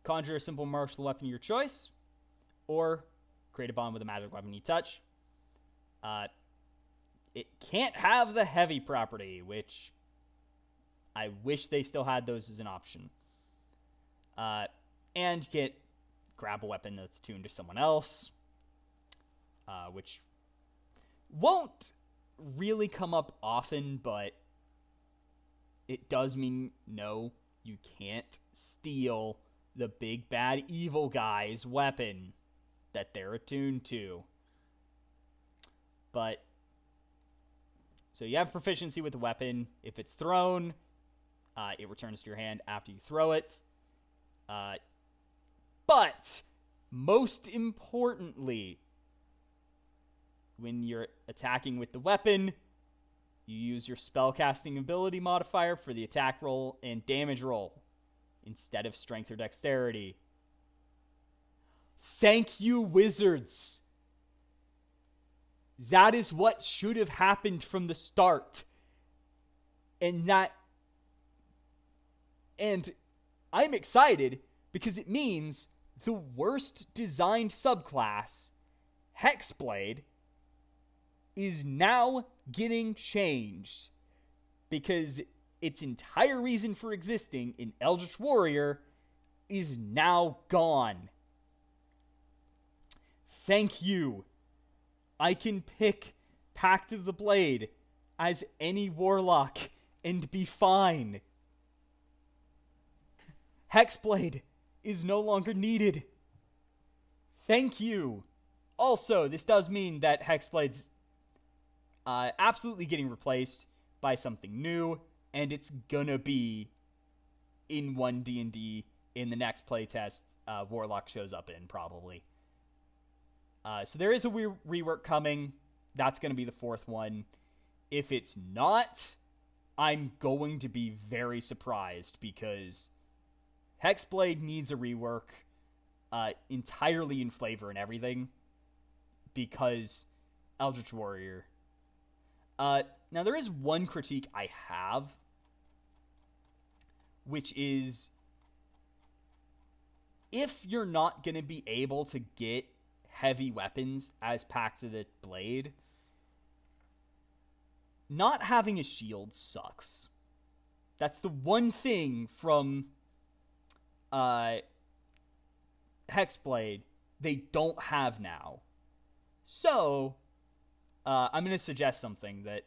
Conjure a simple martial weapon of your choice, or create a bond with a magic weapon you touch. It can't have the heavy property, which I wish they still had those as an option. And you get grab a weapon that's attuned to someone else, which won't really come up often, but it does mean no, you can't steal the big bad evil guy's weapon that they're attuned to. But so you have proficiency with the weapon. If it's thrown, it returns to your hand after you throw it. But most importantly, when you're attacking with the weapon, you use your spellcasting ability modifier for the attack roll and damage roll instead of strength or dexterity. Thank you, wizards. That is what should have happened from the start. And I'm excited because it means the worst designed subclass, Hexblade, is now getting changed because its entire reason for existing in Eldritch Warrior is now gone. Thank you. I can pick Pact of the Blade as any warlock and be fine. Hexblade is no longer needed. Thank you. Also, this does mean that Hexblade's absolutely getting replaced by something new, and it's gonna be in 1 D&D in the next playtest Warlock shows up in, probably. So there is a rework coming. That's going to be the fourth one. If it's not, I'm going to be very surprised, because Hexblade needs a rework entirely in flavor and everything, because Eldritch Warrior. Now, there is one critique I have, which is, if you're not going to be able to get heavy weapons as Pact of the Blade, not having a shield sucks. That's the one thing from Hexblade they don't have now. So, I'm going to suggest something that,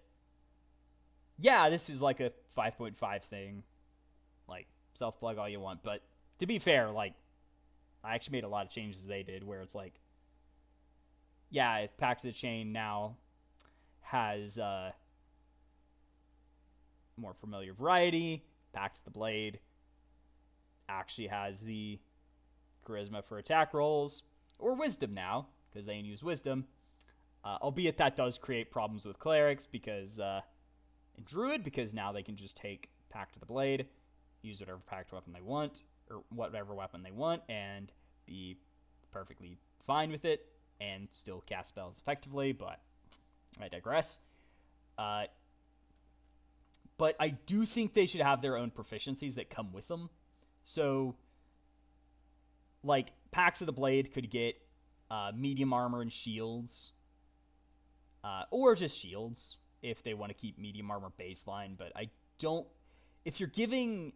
yeah, this is like a 5.5 thing. Like, self-plug all you want. But to be fair, like, I actually made a lot of changes they did, where it's like, yeah, Pact of the Chain now has more familiar variety. Pact of the Blade actually has the charisma for attack rolls, or wisdom now, because they can use wisdom. Albeit that does create problems with clerics, because in Druid, because now they can just take Pact of the Blade, use whatever pact weapon they want, or whatever weapon they want, and be perfectly fine with it, and still cast spells effectively, but I digress. But I do think they should have their own proficiencies that come with them. So, like, Pact of the Blade could get medium armor and shields, or just shields, if they want to keep medium armor baseline, but I don't... If you're giving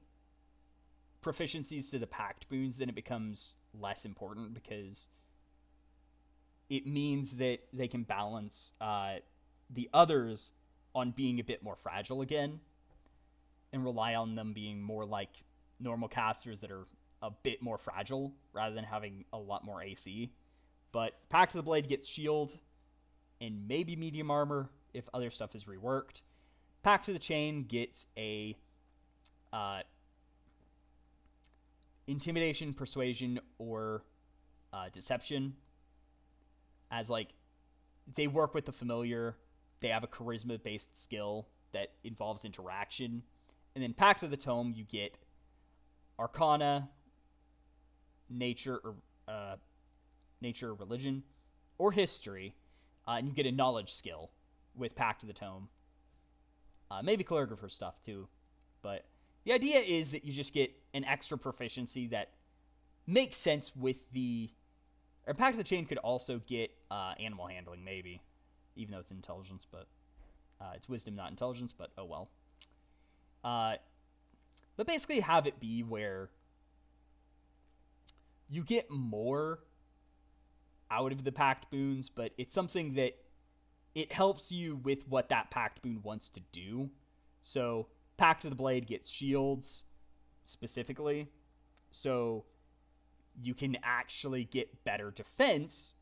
proficiencies to the Pact boons, then it becomes less important, because it means that they can balance the others on being a bit more fragile again, and rely on them being more like normal casters that are a bit more fragile, rather than having a lot more AC. But Pact of the Blade gets shield, and maybe medium armor if other stuff is reworked. Pact of the Chain gets a intimidation, persuasion, or deception, as like they work with the familiar. They have a charisma-based skill that involves interaction. And then Pact of the Tome, you get Arcana, Nature, or Religion, or History, and you get a Knowledge skill with Pact of the Tome. Maybe Calligrapher stuff too, but the idea is that you just get an extra proficiency that makes sense with the... Or Pact of the Chain could also get Animal Handling, maybe, even though it's Intelligence, but it's Wisdom, not Intelligence, but oh well. But basically have it be where you get more out of the Pact boons, but it's something that it helps you with what that Pact boon wants to do. So Pact of the Blade gets shields specifically, so you can actually get better defense,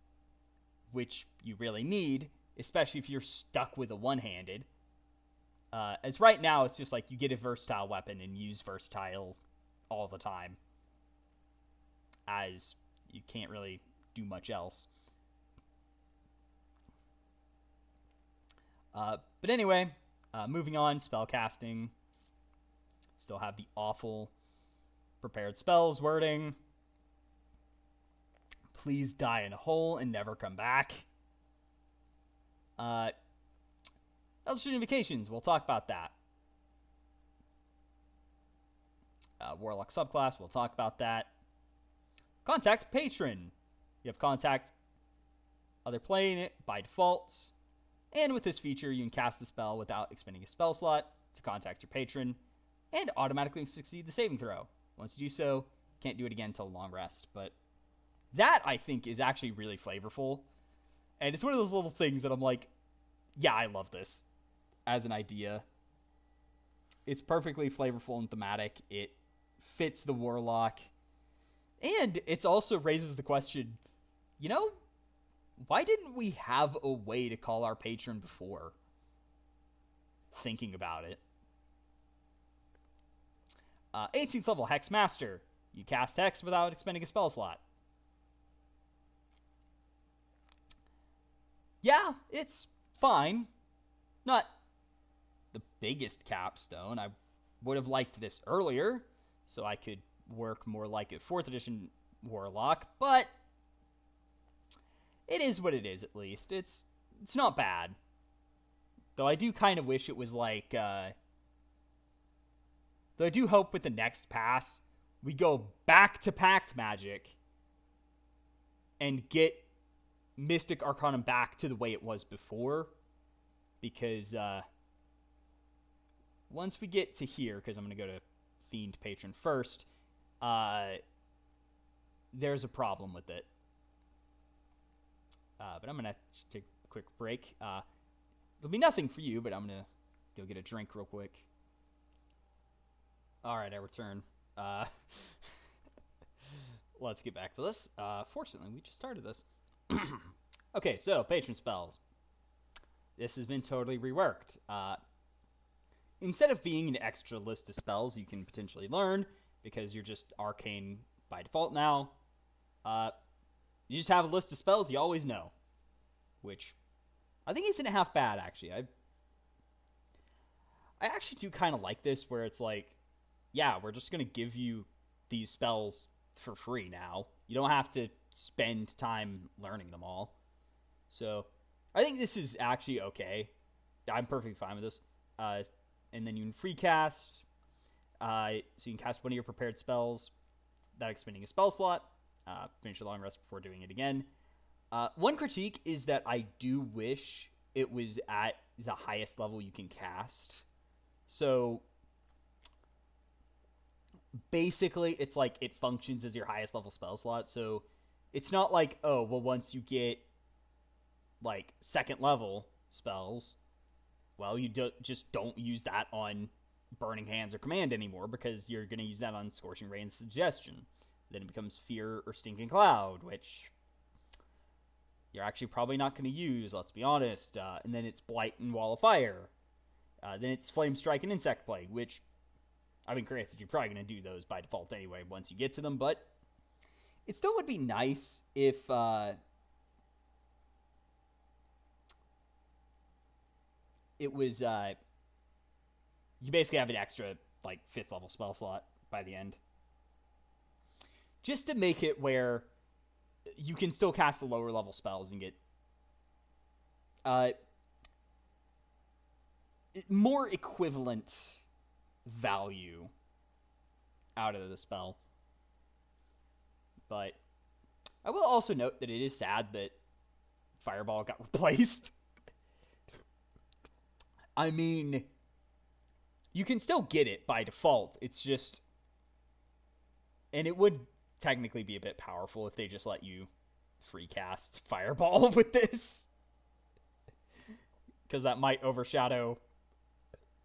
which you really need, especially if you're stuck with a one-handed. As right now, it's just like you get a versatile weapon and use versatile all the time, as you can't really do much else. But anyway, moving on, spellcasting. Still have the awful prepared spells wording. Please die in a hole and never come back. Eldritch Invocations, we'll talk about that. Warlock subclass, we'll talk about that. Contact Patron. You have contact other playing it by default. And with this feature, you can cast the spell without expending a spell slot to contact your patron, and automatically succeed the saving throw. Once you do so, can't do it again until long rest. But that, I think, is actually really flavorful. And it's one of those little things that I'm like, yeah, I love this as an idea. It's perfectly flavorful and thematic. It fits the Warlock. And it also raises the question, you know, why didn't we have a way to call our patron before? Thinking about it. 18th level Hex Master. You cast Hex without expending a spell slot. Yeah, it's fine. Not the biggest capstone. I would have liked this earlier, so I could work more like a 4th edition Warlock, but it is what it is, at least. It's not bad. Though I do kind of wish it was like, though I do hope with the next pass, we go back to Pact Magic and get Mystic Arcanum back to the way it was before. Because, once we get to here, because I'm going to go to Fiend Patron first, there's a problem with it. But I'm going to take a quick break. There'll be nothing for you, but I'm going to go get a drink real quick. All right, I return. Let's get back to this. Fortunately, we just started this. Okay, so patron spells. This has been totally reworked. Instead of being an extra list of spells you can potentially learn, because you're just arcane by default now, you just have a list of spells you always know, which I think isn't half bad, actually. I actually do kind of like this, where it's like, yeah, we're just going to give you these spells for free now. You don't have to spend time learning them all. So I think this is actually okay. I'm perfectly fine with this. And then you can free cast. So you can cast one of your prepared spells without expending a spell slot. Finish your long rest before doing it again. One critique is that I do wish it was at the highest level you can cast. So basically, it's like it functions as your highest level spell slot. So it's not like, oh, well, once you get like 2nd level spells, well, you just don't use that on Burning Hands or Command anymore, because you're going to use that on Scorching Ray and Suggestion. Then it becomes Fear or Stinking Cloud, which you're actually probably not going to use, let's be honest. And then it's Blight and Wall of Fire. Then it's Flame Strike and Insect Plague, which, I mean, granted, you're probably going to do those by default anyway once you get to them, but it still would be nice if it was, you basically have an extra, like, 5th level spell slot by the end. Just to make it where you can still cast the lower level spells and get more equivalent value out of the spell. But I will also note that it is sad that Fireball got replaced. I mean, you can still get it by default. It's just, and it would technically be a bit powerful if they just let you free cast Fireball with this, because that might overshadow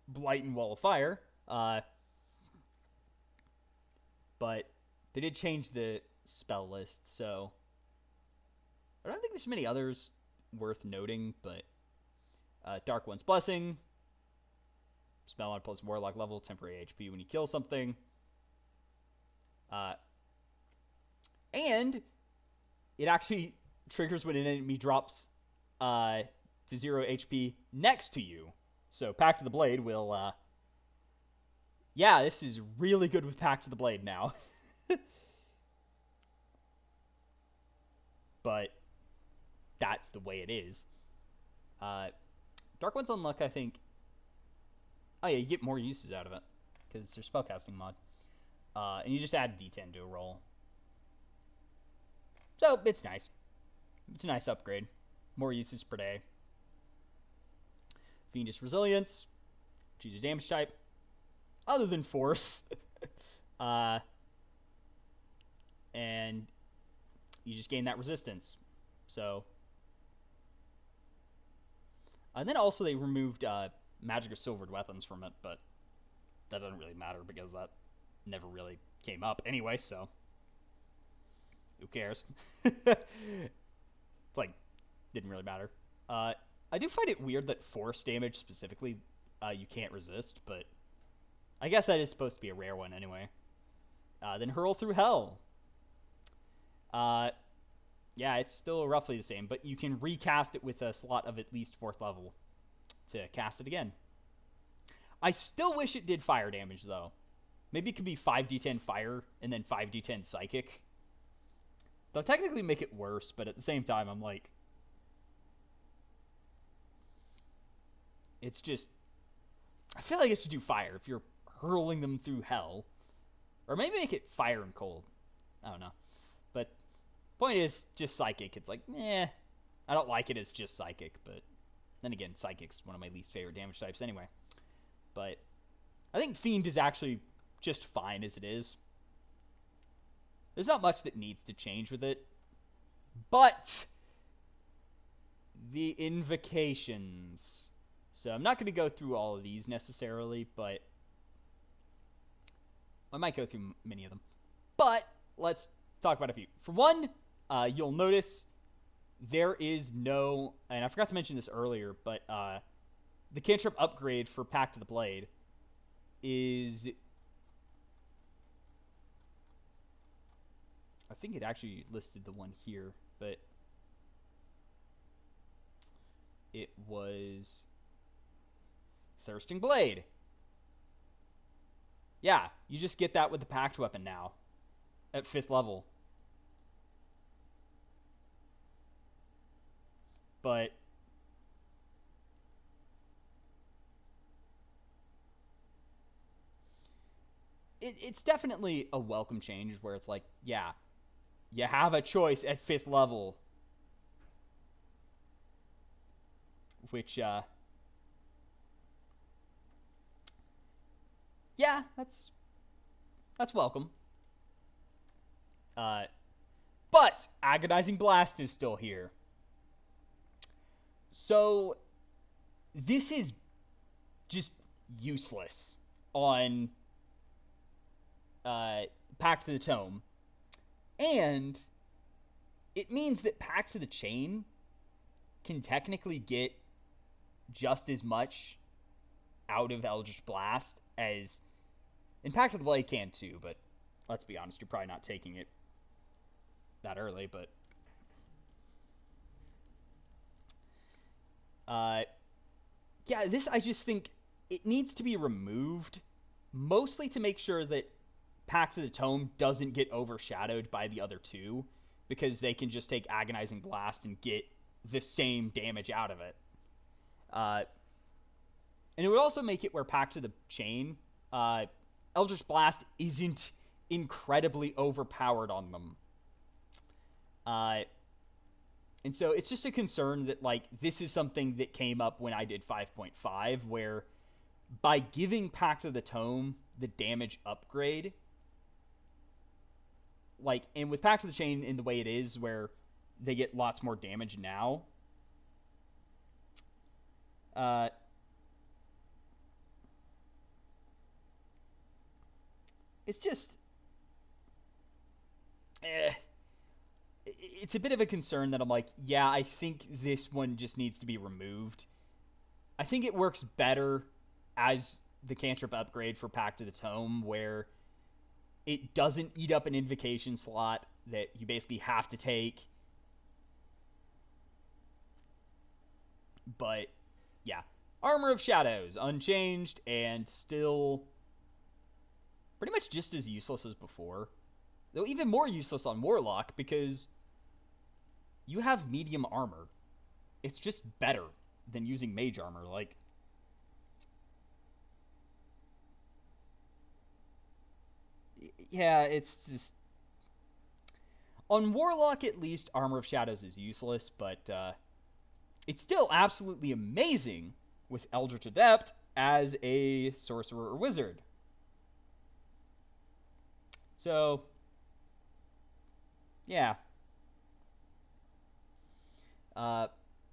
Blight and Wall of Fire. But they did change the spell list, so I don't think there's many others worth noting, but Dark One's Blessing, spell on plus Warlock level, temporary HP when you kill something. And it actually triggers when an enemy drops to 0 HP next to you. So Pact of the Blade will, yeah, this is really good with Pact of the Blade now. But that's the way it is. Dark One's Unluck, I think. Oh yeah, you get more uses out of it, because there's spellcasting mod. And you just add D10 to a roll. So, it's nice. It's a nice upgrade. More uses per day. Fiendish Resilience. Choose a damage type. Other than Force. And you just gain that resistance. So. And then also they removed magic or silvered weapons from it, but that doesn't really matter because that never really came up anyway, so who cares? It's like, didn't really matter. I do find it weird that force damage specifically you can't resist, but I guess that is supposed to be a rare one anyway. Then Hurl Through Hell. Yeah, it's still roughly the same, but you can recast it with a slot of at least 4th level to cast it again. I still wish it did fire damage, though. Maybe it could be 5d10 fire and then 5d10 psychic. They'll technically make it worse, but at the same time, I'm like... It's just... I feel like it should do fire if you're hurling them through hell. Or maybe make it fire and cold. I don't know. But point is, just psychic. It's like, I don't like it as just psychic, but then again, psychic's one of my least favorite damage types anyway. But I think Fiend is actually just fine as it is. There's not much that needs to change with it. But the invocations. So I'm not going to go through all of these necessarily, but I might go through many of them. But let's talk about a few. For one, you'll notice there is no, and I forgot to mention this earlier, but the cantrip upgrade for Pact of the Blade is, I think it actually listed the one here, but it was Thirsting Blade. Yeah, you just get that with the Pact weapon now at 5th level. But it's definitely a welcome change where it's like, yeah, you have a choice at 5th level. Which, yeah, that's welcome. But Agonizing Blast is still here. So this is just useless on Pact of the Tome. And it means that Pact of the Chain can technically get just as much out of Eldritch Blast as... And Pact of the Blade can too, but let's be honest, you're probably not taking it that early, but... yeah, this, I just think it needs to be removed, mostly to make sure that Pact of the Tome doesn't get overshadowed by the other two, because they can just take Agonizing Blast and get the same damage out of it. And it would also make it where Pact of the Chain, Eldritch Blast isn't incredibly overpowered on them. And so it's just a concern that, like, this is something that came up when I did 5.5, where by giving Pact of the Tome the damage upgrade, like, and with Pact of the Chain in the way it is, where they get lots more damage now, it's just... It's a bit of a concern that I'm like, yeah, I think this one just needs to be removed. I think it works better as the cantrip upgrade for Pact of the Tome, where it doesn't eat up an invocation slot that you basically have to take. But, yeah. Armor of Shadows, unchanged, and still pretty much just as useless as before. Though even more useless on Warlock, because you have medium armor. It's just better than using mage armor. Like, yeah, it's just... On Warlock, at least, Armor of Shadows is useless, but it's still absolutely amazing with Eldritch Adept as a Sorcerer or Wizard. So, yeah.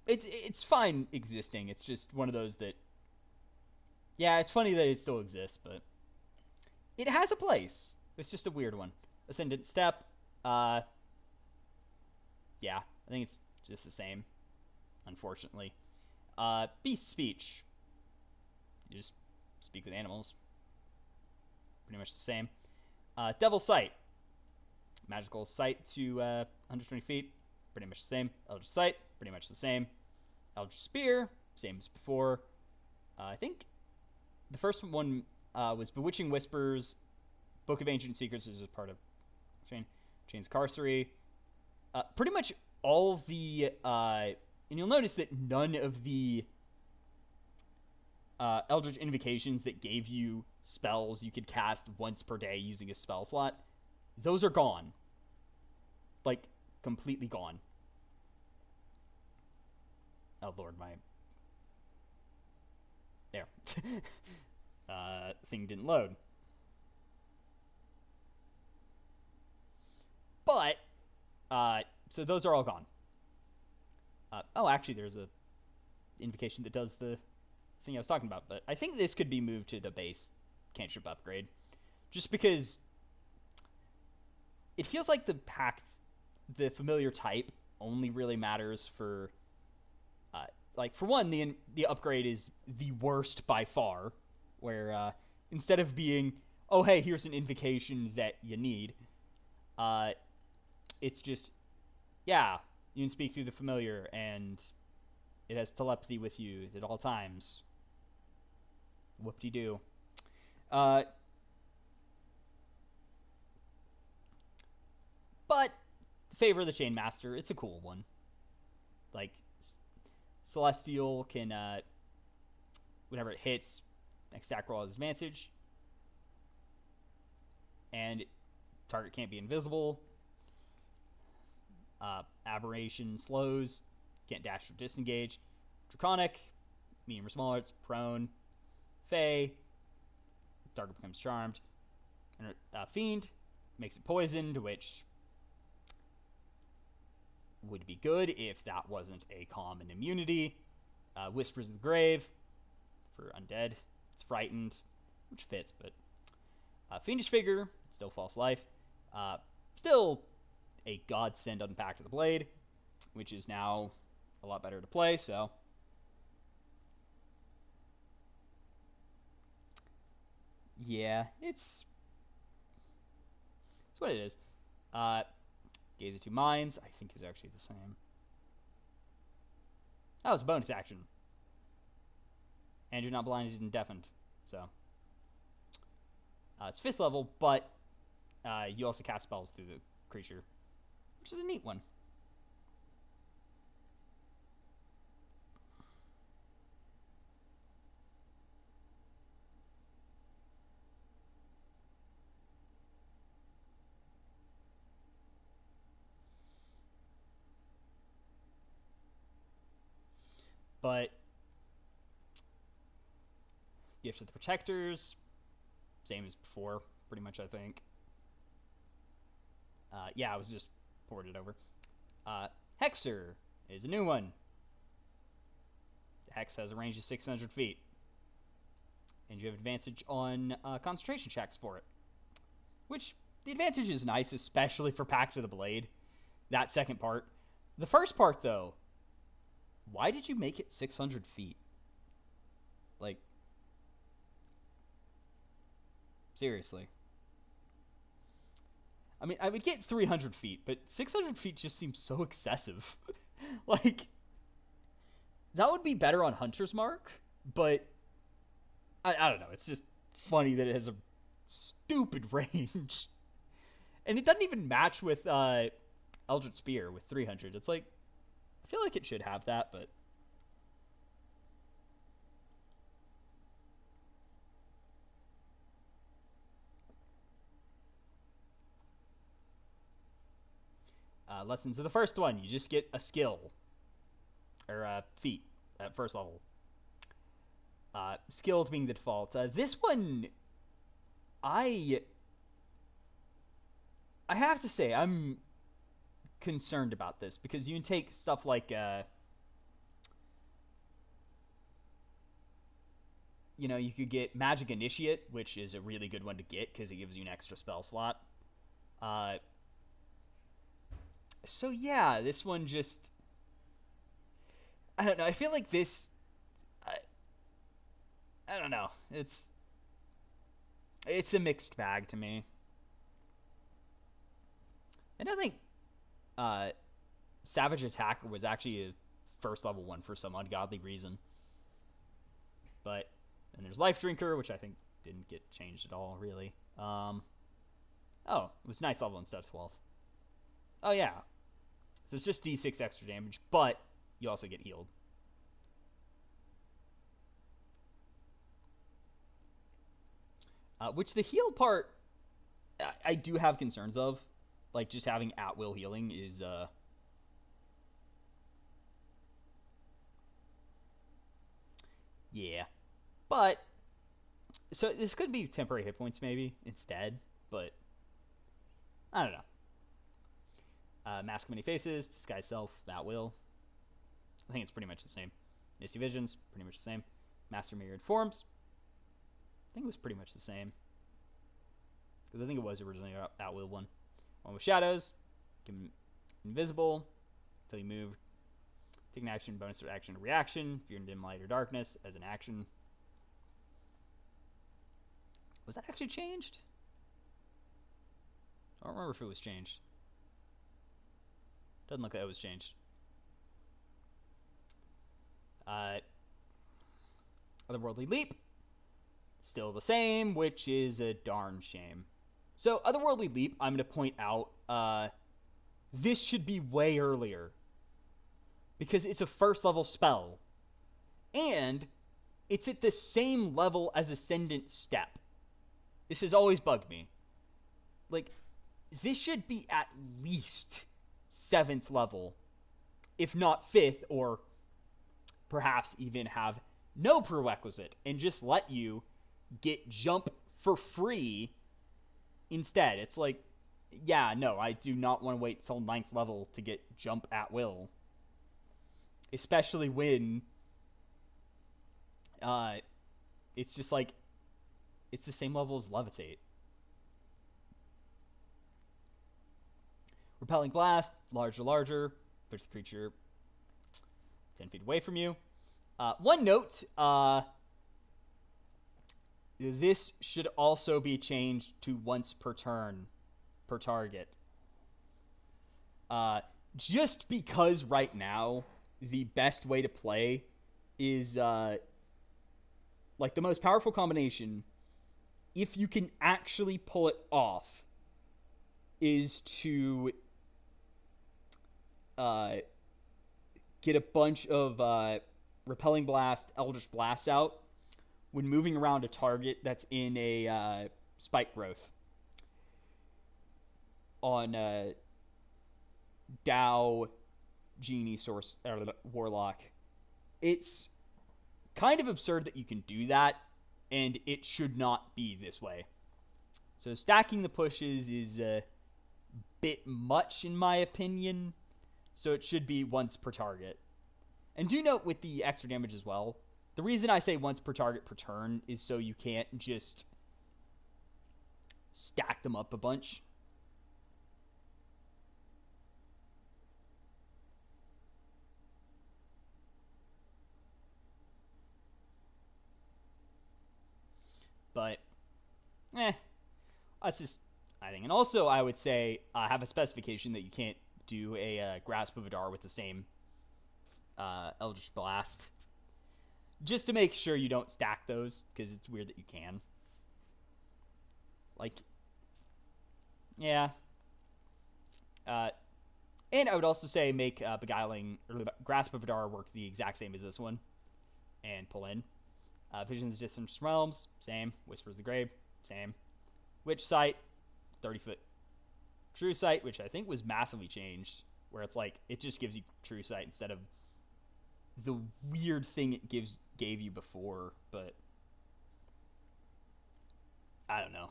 It's fine existing. It's just one of those that... Yeah, it's funny that it still exists, but... It has a place. It's just a weird one. Ascendant Step. Yeah, I think it's just the same, unfortunately. Beast Speech. You just speak with animals. Pretty much the same. Devil Sight. Magical sight to 120 feet. pretty much the same. Eldritch Sight, pretty much the same. Eldritch Spear, same as before. I think the first one was Bewitching Whispers. Book of Ancient Secrets is a part of Chains Carcery. Pretty much all of the... and you'll notice that none of the Eldritch Invocations that gave you spells you could cast once per day using a spell slot, those are gone. Like, completely gone. Oh, Lord, my... There. Thing didn't load. But, so those are all gone. Oh, actually, there's a invocation that does the thing I was talking about, but I think this could be moved to the base cantrip upgrade. Just because it feels like the familiar type only really matters for, like, for one, the upgrade is the worst by far, where instead of being, oh, hey, here's an invocation that you need, it's just, yeah, you can speak through the familiar, and it has telepathy with you at all times. Whoop-de-doo. But, Favor of the Chainmaster, it's a cool one. Like, Celestial can, whenever it hits, next attack roll has advantage. And target can't be invisible. Aberration slows, can't dash or disengage. Draconic, medium or smaller, it's prone. Fey, target becomes charmed. And Fiend makes it poisoned, which would be good if that wasn't a common immunity. Whispers of the Grave for undead. It's frightened, which fits, but Fiendish Figure, still false life. Still a godsend on Pact of the Blade, which is now a lot better to play, so. Yeah, it's what it is. Gaze of Two Minds, I think, is actually the same. Oh, it's a bonus action. And you're not blinded and deafened, so. It's 5th level, but you also cast spells through the creature, which is a neat one. But Gift of the Protectors, same as before, pretty much, I think. Yeah, I was just ported over. Hexer is a new one. The Hex has a range of 600 feet. And you have advantage on concentration checks for it. Which, the advantage is nice, especially for Pact of the Blade. That second part. The first part, though, why did you make it 600 feet? Like, seriously. I mean, I would get 300 feet, but 600 feet just seems so excessive. Like, that would be better on Hunter's Mark, but I don't know. It's just funny that it has a stupid range. And it doesn't even match with Eldritch Spear with 300. It's like, I feel like it should have that, but lessons of the first one, you just get a skill or feat at first level. Skilled being the default. This one, I have to say, I'm concerned about this because you can take stuff like you know, you could get Magic Initiate, which is a really good one to get because it gives you an extra spell slot. So yeah, this one just, I don't know, I feel like this, I don't know, it's a mixed bag to me. And I think Savage Attacker was actually a first level one for some ungodly reason. But then there's Life Drinker, which I think didn't get changed at all, really. Oh, it was 9th level instead of 12th. Oh, yeah. So it's just D6 extra damage, but you also get healed. Which the heal part, I do have concerns of. Like, just having at-will healing is, yeah. But, so this could be temporary hit points, maybe, instead. But, I don't know. Mask of Many Faces, Disguise Self, at-will. I think it's pretty much the same. Misty Visions, pretty much the same. Master Myriad Forms. I think it was pretty much the same. Because I think it was originally at-will one. One with Shadows. Invisible. Until you move. Take an action, bonus or action, or reaction. If you're in dim light or darkness as an action. Was that actually changed? I don't remember if it was changed. Doesn't look like it was changed. Otherworldly Leap. Still the same, which is a darn shame. So, Otherworldly Leap, I'm going to point out, this should be way earlier. Because it's a first level spell. And it's at the same level as Ascendant Step. This has always bugged me. Like, this should be at least 7th level. If not 5th, or perhaps even have no prerequisite. And just let you get jump for free instead. It's like, yeah, no, I do not want to wait till 9th level to get jump at will. Especially when it's just like, it's the same level as Levitate. Repelling Blast, larger, push the creature 10 feet away from you. One note, this should also be changed to once per turn, per target. Just because right now, the best way to play is, like, the most powerful combination, if you can actually pull it off, is to get a bunch of Repelling Blast, Eldritch Blasts out when moving around a target that's in a spike growth on Dow, Genie, Warlock. It's kind of absurd that you can do that, and it should not be this way. So stacking the pushes is a bit much in my opinion, so it should be once per target. And do note with the extra damage as well, the reason I say once per target per turn is so you can't just stack them up a bunch. But, that's just, I think. And also, I would say, have a specification that you can't do a Grasp of Adar with the same Eldritch Blast. Just to make sure you don't stack those, because it's weird that you can. Like, yeah. And I would also say make Beguiling, or Grasp of Adar work the exact same as this one, and pull in. Visions, Distant Realms, same. Whispers of the Grave, same. Witch Sight, 30-foot True Sight, which I think was massively changed, where it's like, it just gives you True Sight instead of the weird thing it gave you before, but I don't know.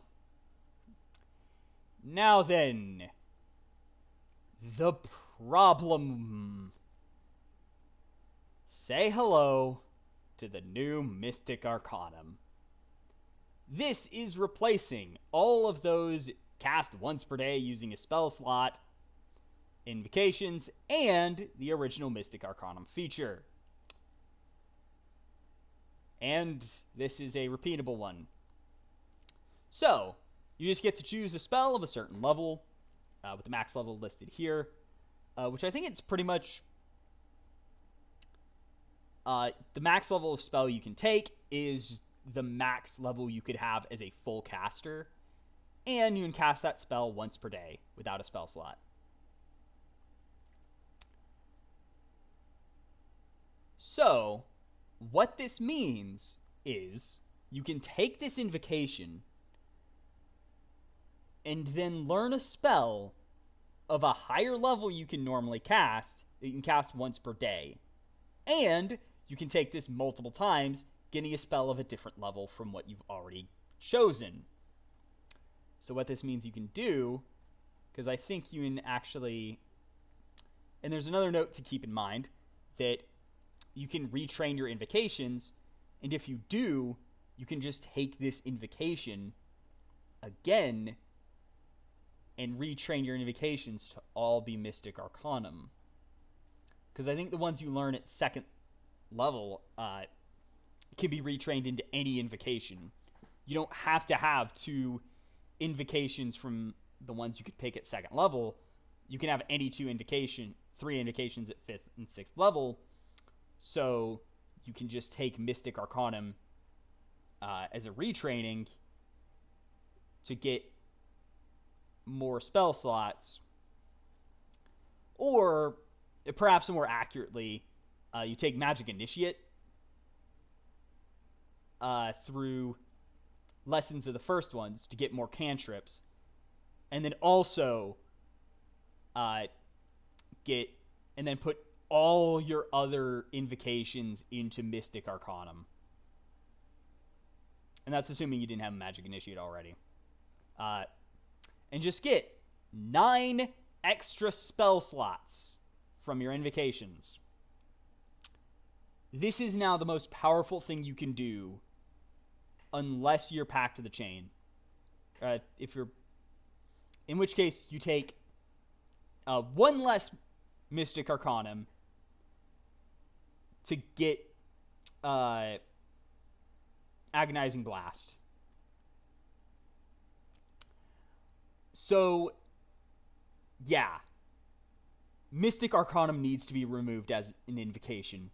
Now then, the problem. Say hello to the new Mystic Arcanum. This is replacing all of those cast once per day using a spell slot, invocations, and the original Mystic Arcanum feature. And this is a repeatable one. So, you just get to choose a spell of a certain level, with the max level listed here. which I think it's pretty much the max level of spell you can take is the max level you could have as a full caster, and you can cast that spell once per day without a spell slot. So, what this means is you can take this invocation and then learn a spell of a higher level you can normally cast that you can cast once per day. And you can take this multiple times, getting a spell of a different level from what you've already chosen. So what this means you can do, because I think you can actually... And there's another note to keep in mind, that you can retrain your invocations, and if you do, you can just take this invocation again and retrain your invocations to all be Mystic Arcanum. Because I think the ones you learn at second level can be retrained into any invocation. You don't have to have 2 invocations from the ones you could pick at second level. You can have any 3 invocations at 5th and 6th level. So you can just take Mystic Arcanum as a retraining to get more spell slots. Or, perhaps more accurately, you take Magic Initiate through lessons of the first ones to get more cantrips, and then also put all your other invocations into Mystic Arcanum. And that's assuming you didn't have Magic Initiate already. And just get 9 extra spell slots from your invocations. This is now the most powerful thing you can do, unless you're Pact of the Chain. In which case, you take 1 less Mystic Arcanum to get Agonizing Blast. So, yeah. Mystic Arcanum needs to be removed as an invocation.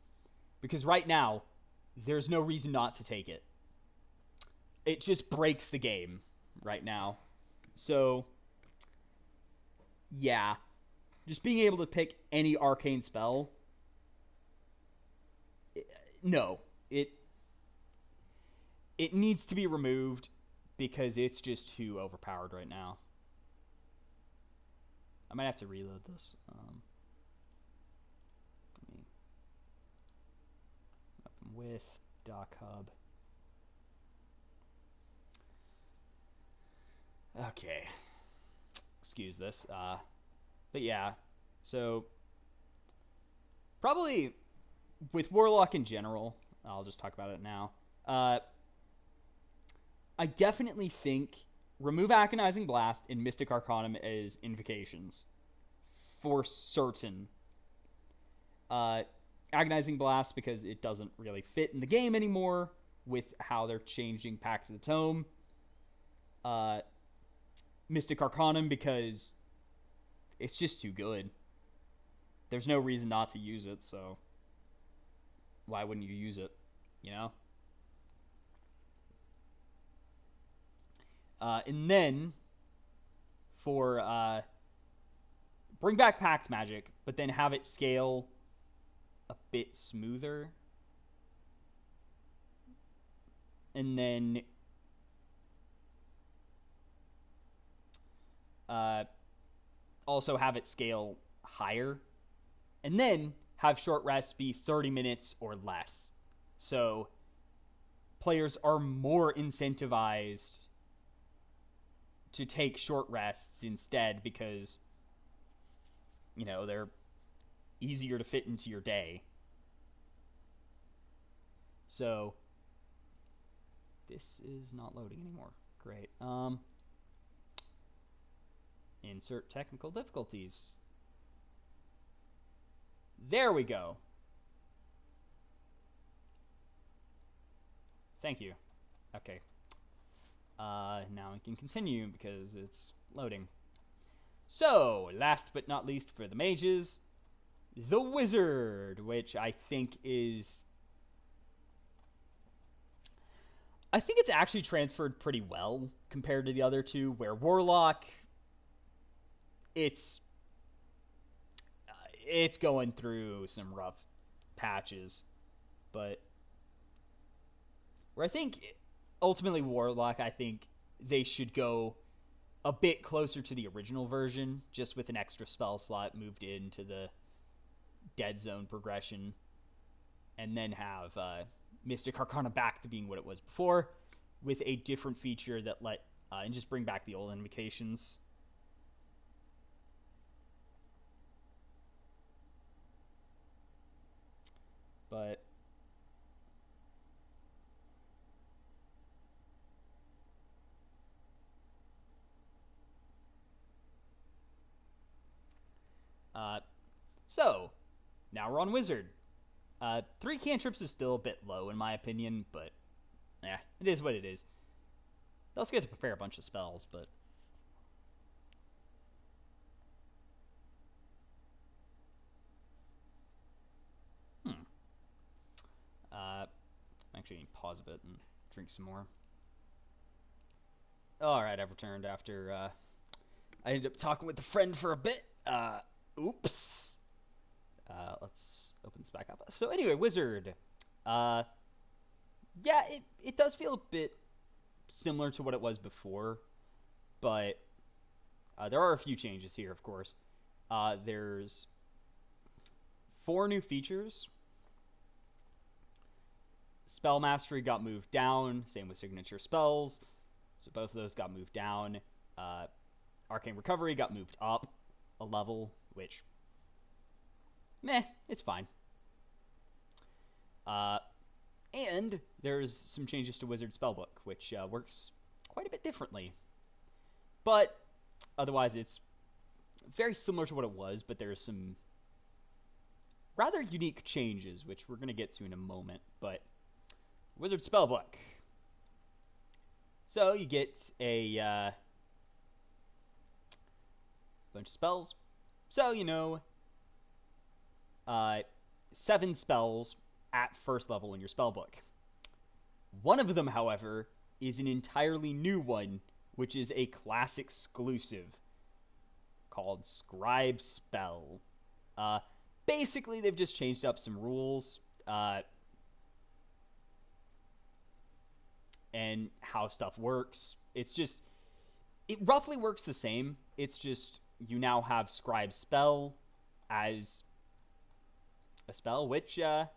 Because right now, there's no reason not to take it. It just breaks the game right now. So, yeah. Just being able to pick any arcane spell. No. It needs to be removed because it's just too overpowered right now. I might have to reload this. Open with Doc Hub. Okay. Excuse this. But yeah. So, probably with Warlock in general, I'll just talk about it now. I definitely think remove Agonizing Blast and Mystic Arcanum as invocations. For certain. Agonizing Blast because it doesn't really fit in the game anymore with how they're changing Pact of the Tome. Mystic Arcanum because it's just too good. There's no reason not to use it, so why wouldn't you use it, you know? And then for bring back Pact Magic, but then have it scale a bit smoother. And then also have it scale higher. And then have short rests be 30 minutes or less. So players are more incentivized to take short rests instead because, you know, they're easier to fit into your day. So this is not loading anymore. Great. Insert technical difficulties. There we go. Thank you. Okay. Now we can continue because it's loading. So, last but not least for the mages, the Wizard, which I think it's actually transferred pretty well compared to the other two, where Warlock, it's going through some rough patches, but where I think ultimately Warlock, I think they should go a bit closer to the original version, just with an extra spell slot moved into the Dead Zone progression, and then have Mystic Arcana back to being what it was before, with a different feature that and just bring back the old invocations. But so now we're on Wizard. 3 cantrips is still a bit low in my opinion, but it is what it is. They also get to prepare a bunch of spells, but actually need to pause a bit and drink some more. Alright, I've returned after I ended up talking with a friend for a bit. Oops. Let's open this back up. So anyway, Wizard. Yeah, it does feel a bit similar to what it was before, but there are a few changes here, of course. There's 4 new features. Spell Mastery got moved down, same with Signature Spells, so both of those got moved down. Arcane Recovery got moved up a level, which, it's fine. And there's some changes to Wizard Spellbook, which works quite a bit differently. But otherwise, it's very similar to what it was, but there's some rather unique changes, which we're going to get to in a moment. But Wizard Spellbook. So you get a bunch of spells. So, 7 spells at first level in your spellbook. One of them, however, is an entirely new one, which is a class exclusive called Scribe Spell. Basically, they've just changed up some rules and how stuff works. It roughly works the same. It's just you now have Scribe Spell as a spell, which it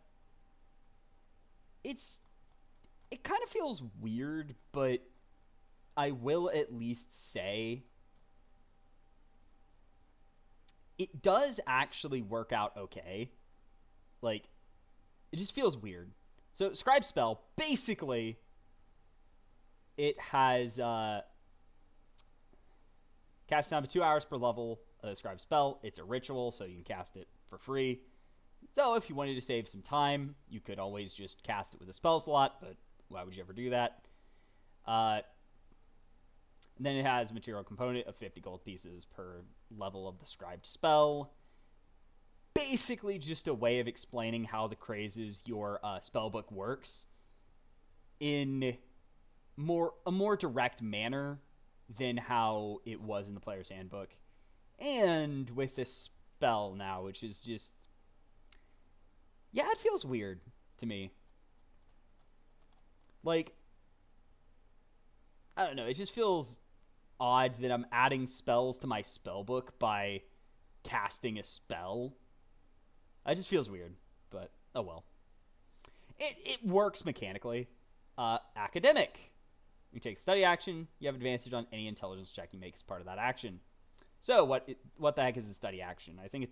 kind of feels weird, but I will at least say it does actually work out okay. Like, it just feels weird. So, Scribe Spell, basically, it has cast down to 2 hours per level of the Scribe Spell. It's a ritual, so you can cast it for free. Though, if you wanted to save some time, you could always just cast it with a spell slot, but why would you ever do that? Then it has a material component of 50 gold pieces per level of the scribed spell. Basically just a way of explaining how the crazes your spellbook works in a more direct manner than how it was in the player's handbook. And with this spell now, which is just, it feels weird to me. Like, I don't know, it just feels odd that I'm adding spells to my spellbook by casting a spell. It just feels weird, but oh well. It works mechanically. Academic. You take study action, you have advantage on any intelligence check you make as part of that action. So what the heck is the study action? I think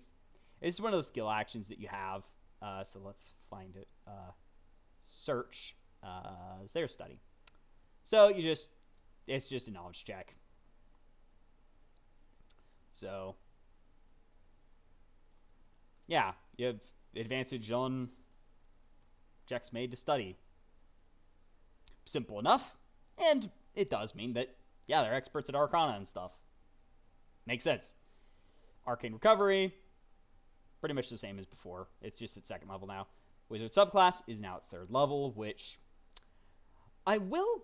it's one of those skill actions that you have. So let's find it. Search. There's study. So it's just a knowledge check. So yeah, you have advantage on checks made to study. Simple enough. And it does mean that, they're experts at Arcana and stuff. Makes sense. Arcane Recovery, pretty much the same as before. It's just at 2nd level now. Wizard subclass is now at 3rd level, which I will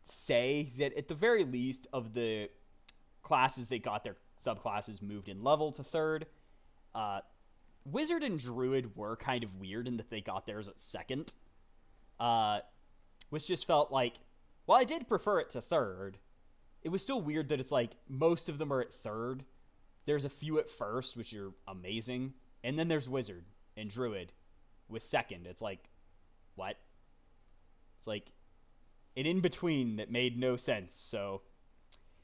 say that at the very least of the classes that got their subclasses moved in level to 3rd, Wizard and Druid were kind of weird in that they got theirs at 2nd, which just felt like, while I did prefer it to 3rd, it was still weird that it's like most of them are at 3rd. There's a few at 1st, which are amazing, and then there's Wizard and Druid with 2nd. It's like, what? It's like an in-between that made no sense. So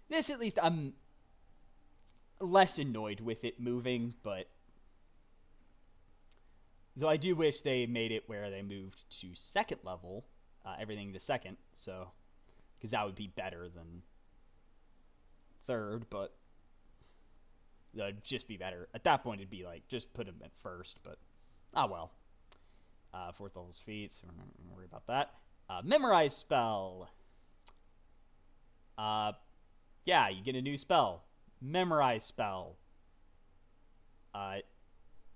this, at least, I'm less annoyed with it moving, but though I do wish they made it where they moved to 2nd level, everything to 2nd, so because that would be better than 3rd, but that'd just be better. At that point, it'd be like, just put them at 1st, but well. 4th level's feats, so we're not going to worry about that. Memorize spell. Yeah, you get a new spell. Memorize spell.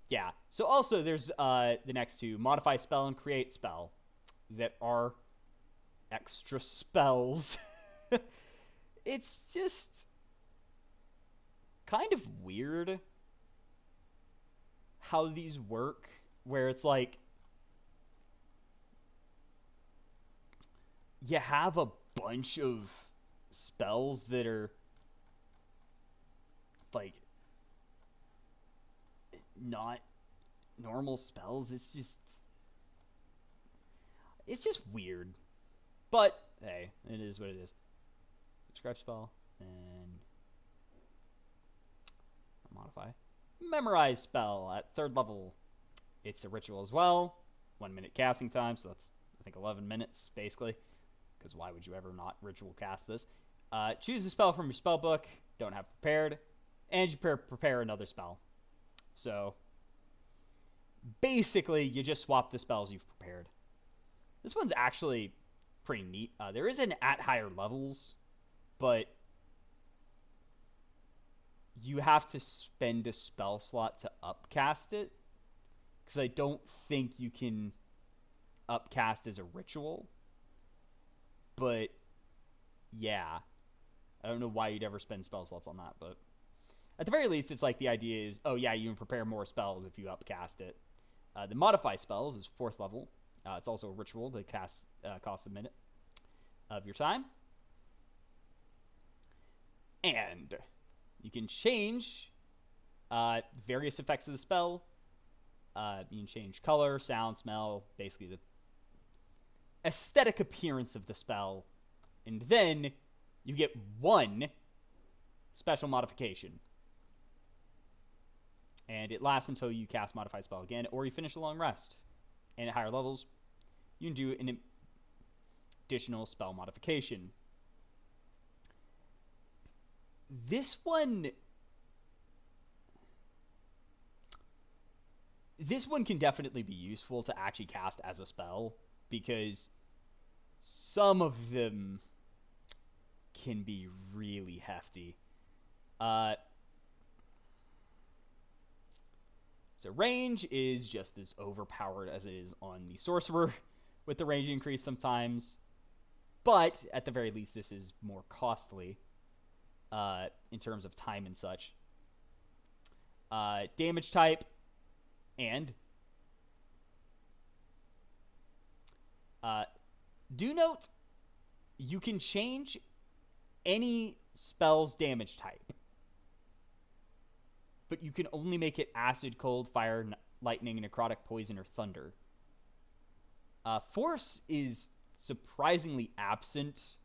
Yeah. So also there's the next two, modify spell and create spell, that are extra spells. It's just kind of weird how these work, where it's like you have a bunch of spells that are like not normal spells. It's just weird. But hey, it is what it is. Subscribe spell and modify. Memorize spell at 3rd level. It's a ritual as well. 1 minute casting time, so that's I think 11 minutes basically. Because why would you ever not ritual cast this? Choose a spell from your spell book. Don't have prepared, and you prepare another spell. So basically, you just swap the spells you've prepared. This one's actually pretty neat. There is an at higher levels, but you have to spend a spell slot to upcast it, because I don't think you can upcast as a ritual. But yeah, I don't know why you'd ever spend spell slots on that, but at the very least, it's like the idea is, oh yeah, you can prepare more spells if you upcast it. The modify spells is 4th level. It's also a ritual that costs a minute of your time. And you can change various effects of the spell. You can change color, sound, smell, basically the aesthetic appearance of the spell. And then you get one special modification. And it lasts until you cast modified spell again, or you finish a long rest. And at higher levels, you can do an additional spell modification. This one can definitely be useful to actually cast as a spell, because some of them can be really hefty. So range is just as overpowered as it is on the Sorcerer, with the range increase sometimes. But at the very least, this is more costly in terms of time and such. Damage type and do note, you can change any spell's damage type, but you can only make it acid, cold, fire, lightning, necrotic, poison, or thunder. Force is surprisingly absent,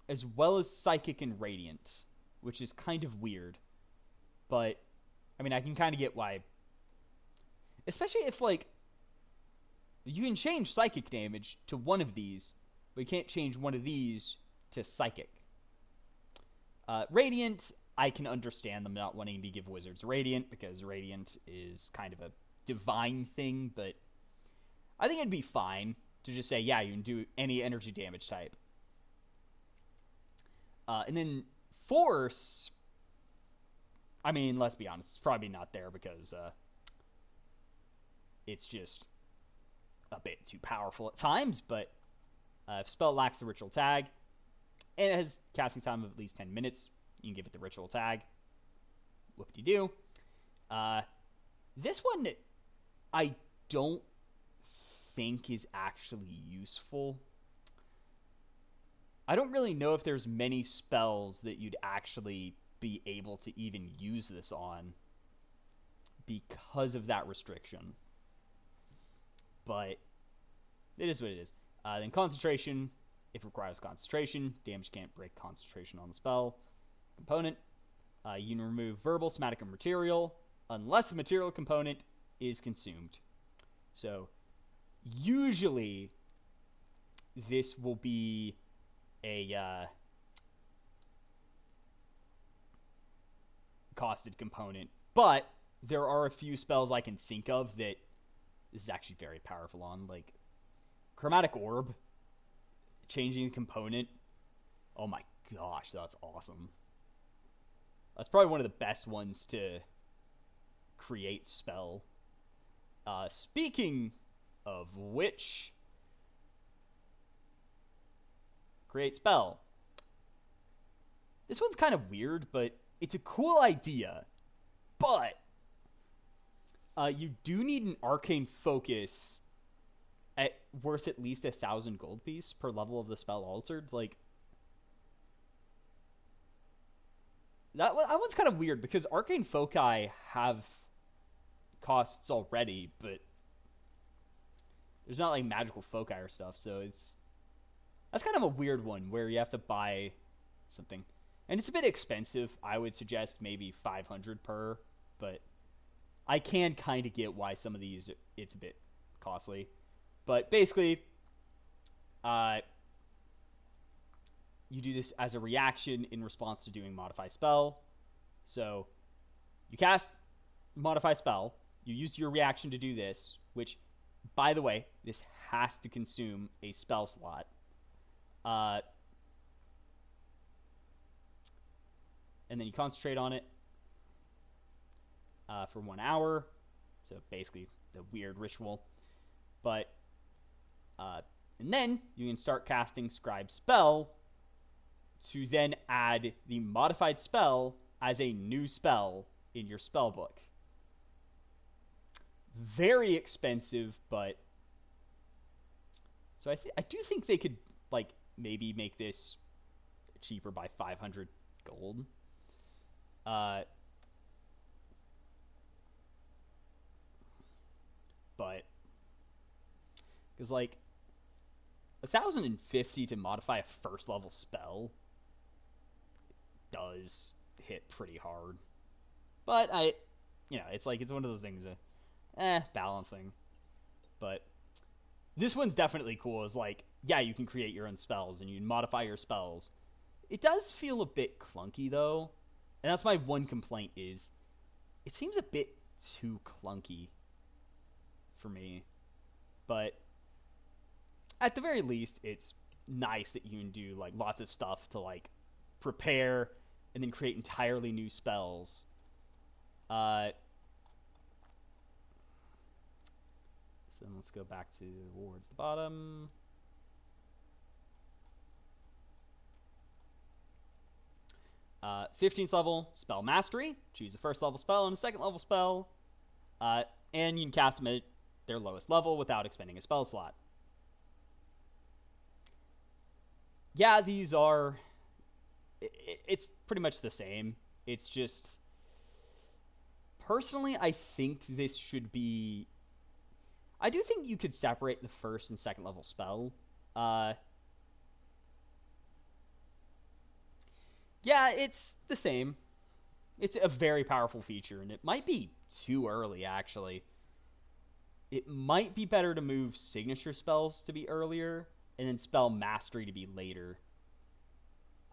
as well as psychic and radiant, which is kind of weird. But, I mean, I can kind of get why. Especially if, like, you can change psychic damage to one of these, but you can't change one of these to psychic. Radiant, I can understand them not wanting to give wizards Radiant, because Radiant is kind of a divine thing, but I think it'd be fine to just say, yeah, you can do any energy damage type. And then Force, I mean, let's be honest, it's probably not there because it's just a bit too powerful at times, but if a spell lacks the ritual tag, and it has casting time of at least 10 minutes, you can give it the ritual tag. Whoop-de-doo. This one, I don't think is actually useful. I don't really know if there's many spells that you'd actually be able to even use this on because of that restriction. But it is what it is. Then concentration. If it requires concentration, damage can't break concentration on the spell component. You can remove verbal, somatic, and material unless the material component is consumed. So usually this will be a costed component, but there are a few spells I can think of that this is actually very powerful on, like Chromatic Orb, changing the component. Oh my gosh, that's awesome. That's probably one of the best ones to create spell. Speaking of which, create spell. This one's kind of weird, but it's a cool idea. But you do need an arcane focus worth at least 1,000 gold piece per level of the spell altered. Like, that one's kind of weird because arcane foci have costs already, but there's not like magical foci or stuff, so that's kind of a weird one where you have to buy something, and it's a bit expensive. I would suggest maybe 500 per, but I can kind of get why some of these it's a bit costly. But basically, you do this as a reaction in response to doing Modify Spell. So you cast Modify Spell. You use your reaction to do this, which, by the way, this has to consume a spell slot. And then you concentrate on it for 1 hour. So basically the weird ritual. But and then you can start casting Scribe Spell to then add the modified spell as a new spell in your spell book. Very expensive, but so I do think they could like maybe make this cheaper by 500 gold. But because like 1,050 to modify a first level spell does hit pretty hard. But it's like, it's one of those things balancing. But this one's definitely cool. Is like, yeah, you can create your own spells and you can modify your spells. It does feel a bit clunky though. And that's my one complaint, is it seems a bit too clunky for me. But at the very least, it's nice that you can do like lots of stuff to like prepare and then create entirely new spells. So then let's go back towards the bottom. Uh, 15th level, Spell Mastery. Choose a first level spell and a second level spell. And you can cast them at their lowest level without expending a spell slot. Yeah, these are... It's pretty much the same. It's just... Personally, I think this should be... I do think you could separate the first and second level spell. Yeah, it's the same. It's a very powerful feature, and it might be too early, actually. It might be better to move signature spells to be earlier, and then spell mastery to be later.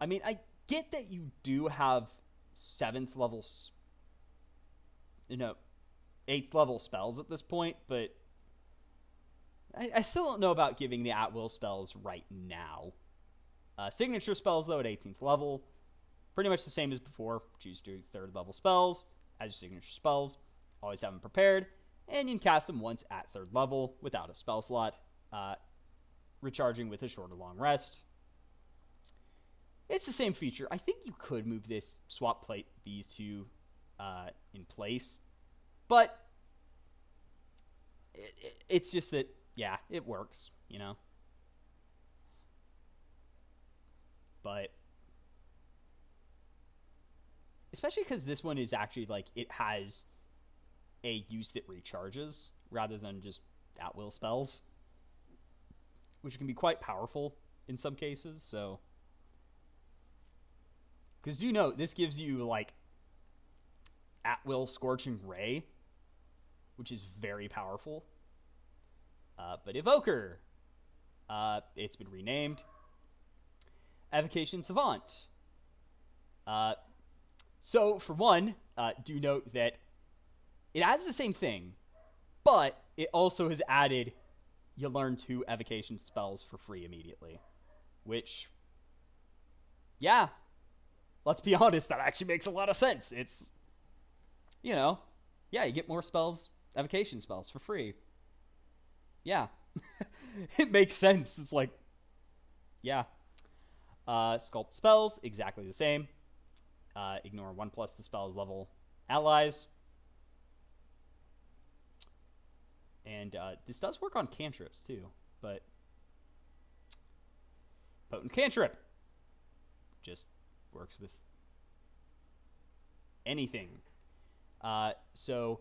I mean, I get that you do have 7th level... 8th level spells at this point, but I still don't know about giving the at-will spells right now. Signature spells, though, at 18th level. Pretty much the same as before. Choose 2 third level spells as your signature spells. Always have them prepared. And you can cast them once at 3rd level without a spell slot. Recharging with a short or long rest. It's the same feature. I think you could move this, swap plate these two in place. But it's just that, yeah, it works, you know? But especially because this one is actually, like, it has a use that recharges rather than just at-will spells, which can be quite powerful in some cases, so... Because do note, this gives you, like, at-will Scorching Ray, which is very powerful. But Evoker, it's been renamed. Evocation Savant. So, for one, do note that it has the same thing, but it also has added, you learn 2 evocation spells for free immediately. Which, yeah, let's be honest, that actually makes a lot of sense. It's, you know, yeah, you get more spells, evocation spells for free. Yeah. It makes sense. It's like, yeah. Sculpt spells, exactly the same. Ignore 1+ the spell's level allies. And this does work on cantrips too, but potent cantrip just works with anything. So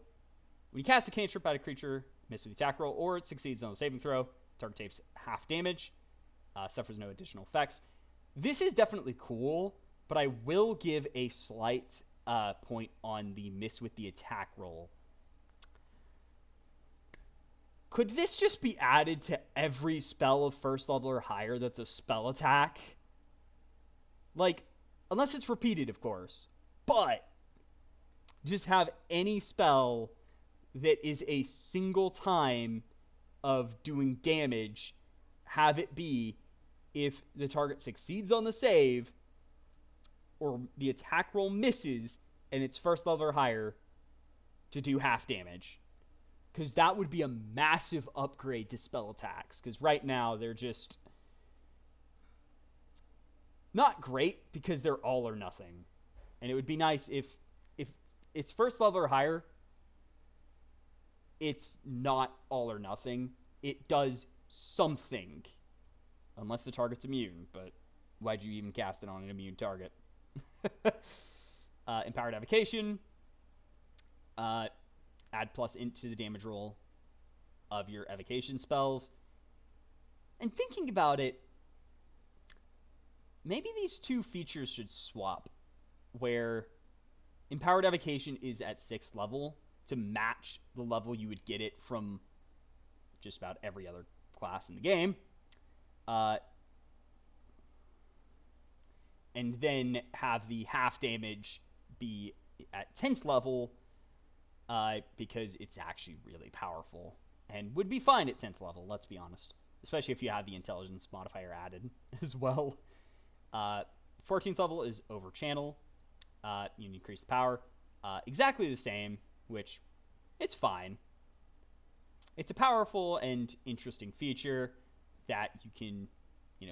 when you cast a cantrip at a creature, miss with the attack roll, or it succeeds on a saving throw, target takes half damage, suffers no additional effects. This is definitely cool, but I will give a slight point on the miss with the attack roll. Could this just be added to every spell of 1st level or higher that's a spell attack? Like, unless it's repeated, of course. But just have any spell that is a single time of doing damage, have it be if the target succeeds on the save or the attack roll misses and it's 1st level or higher, to do half damage. Because that would be a massive upgrade to spell attacks. Because right now, they're just not great because they're all or nothing. And it would be nice if it's 1st level or higher, it's not all or nothing. It does something. Unless the target's immune. But why'd you even cast it on an immune target? Empowered Evocation. Add plus into the damage roll of your evocation spells. And thinking about it, maybe these 2 features should swap, where Empowered Evocation is at 6th level to match the level you would get it from just about every other class in the game. And then have the half damage be at 10th level, because it's actually really powerful and would be fine at 10th level, let's be honest. Especially if you have the intelligence modifier added as well. 14th level is over channel. You increase the power. Exactly the same, which it's fine. It's a powerful and interesting feature that you can,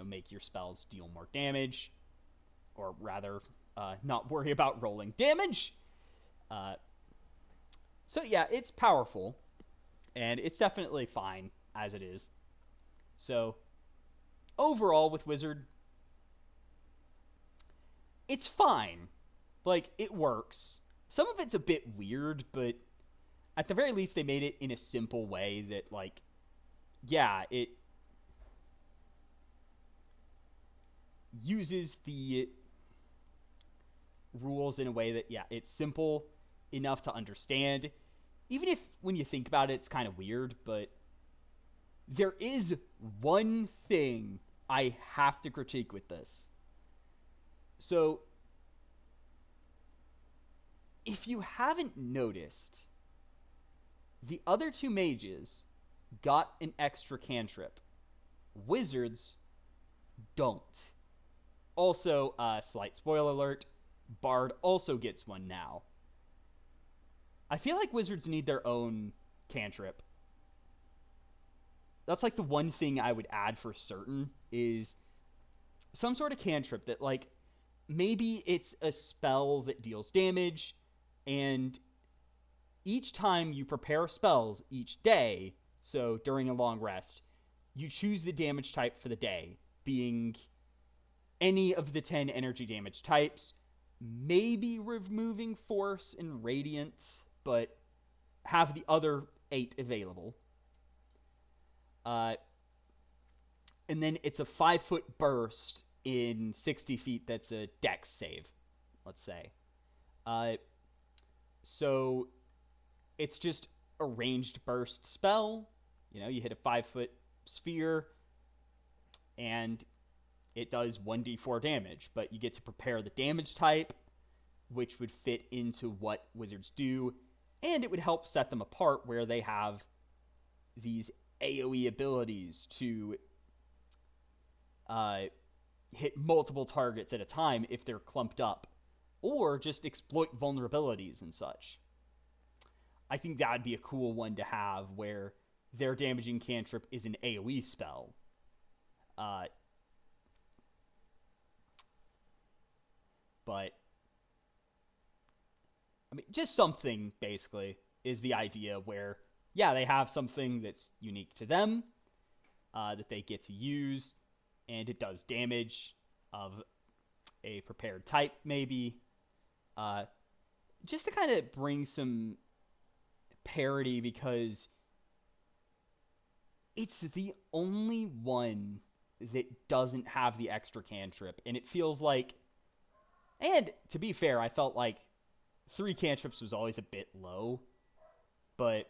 make your spells deal more damage, or rather, not worry about rolling damage. So yeah, it's powerful, and it's definitely fine as it is. So, overall with Wizard, it's fine. Like, it works. Some of it's a bit weird, but at the very least they made it in a simple way that, like, yeah, it uses the rules in a way that, yeah, it's simple enough to understand. Even if, when you think about it, it's kind of weird, but there is one thing I have to critique with this. So, if you haven't noticed, the other 2 mages got an extra cantrip. Wizards don't. Also, slight spoiler alert, Bard also gets one now. I feel like wizards need their own cantrip. That's like the one thing I would add for certain is some sort of cantrip that, like, maybe it's a spell that deals damage, and each time you prepare spells each day, so during a long rest, you choose the damage type for the day, being any of the 10 energy damage types, maybe removing force and radiant, but have the other 8 available. And then it's a 5-foot burst in 60 feet that's a dex save, let's say. So it's just a ranged burst spell. You know, you hit a 5-foot sphere, and it does 1d4 damage, but you get to prepare the damage type, which would fit into what wizards do, and it would help set them apart where they have these AoE abilities to hit multiple targets at a time if they're clumped up, or just exploit vulnerabilities and such. I think that would be a cool one to have, where their damaging cantrip is an AoE spell. But, I mean, just something, basically, is the idea where, yeah, they have something that's unique to them, that they get to use, and it does damage of a prepared type, maybe. Just to kind of bring some parity, because it's the only one that doesn't have the extra cantrip, and it feels like, and to be fair, I felt like 3 cantrips was always a bit low, but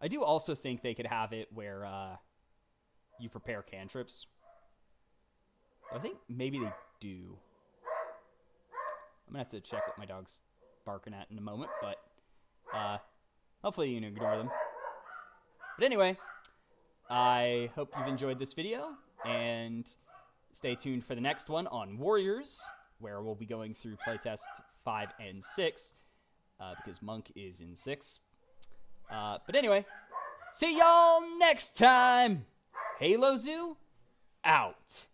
I do also think they could have it where you prepare cantrips. I think maybe they do. I'm going to have to check what my dog's barking at in a moment, but hopefully you can ignore them. But anyway, I hope you've enjoyed this video, and stay tuned for the next one on Warriors, where we'll be going through playtest 5 and 6, because Monk is in 6. But anyway, see y'all next time! Halo Zoo, out!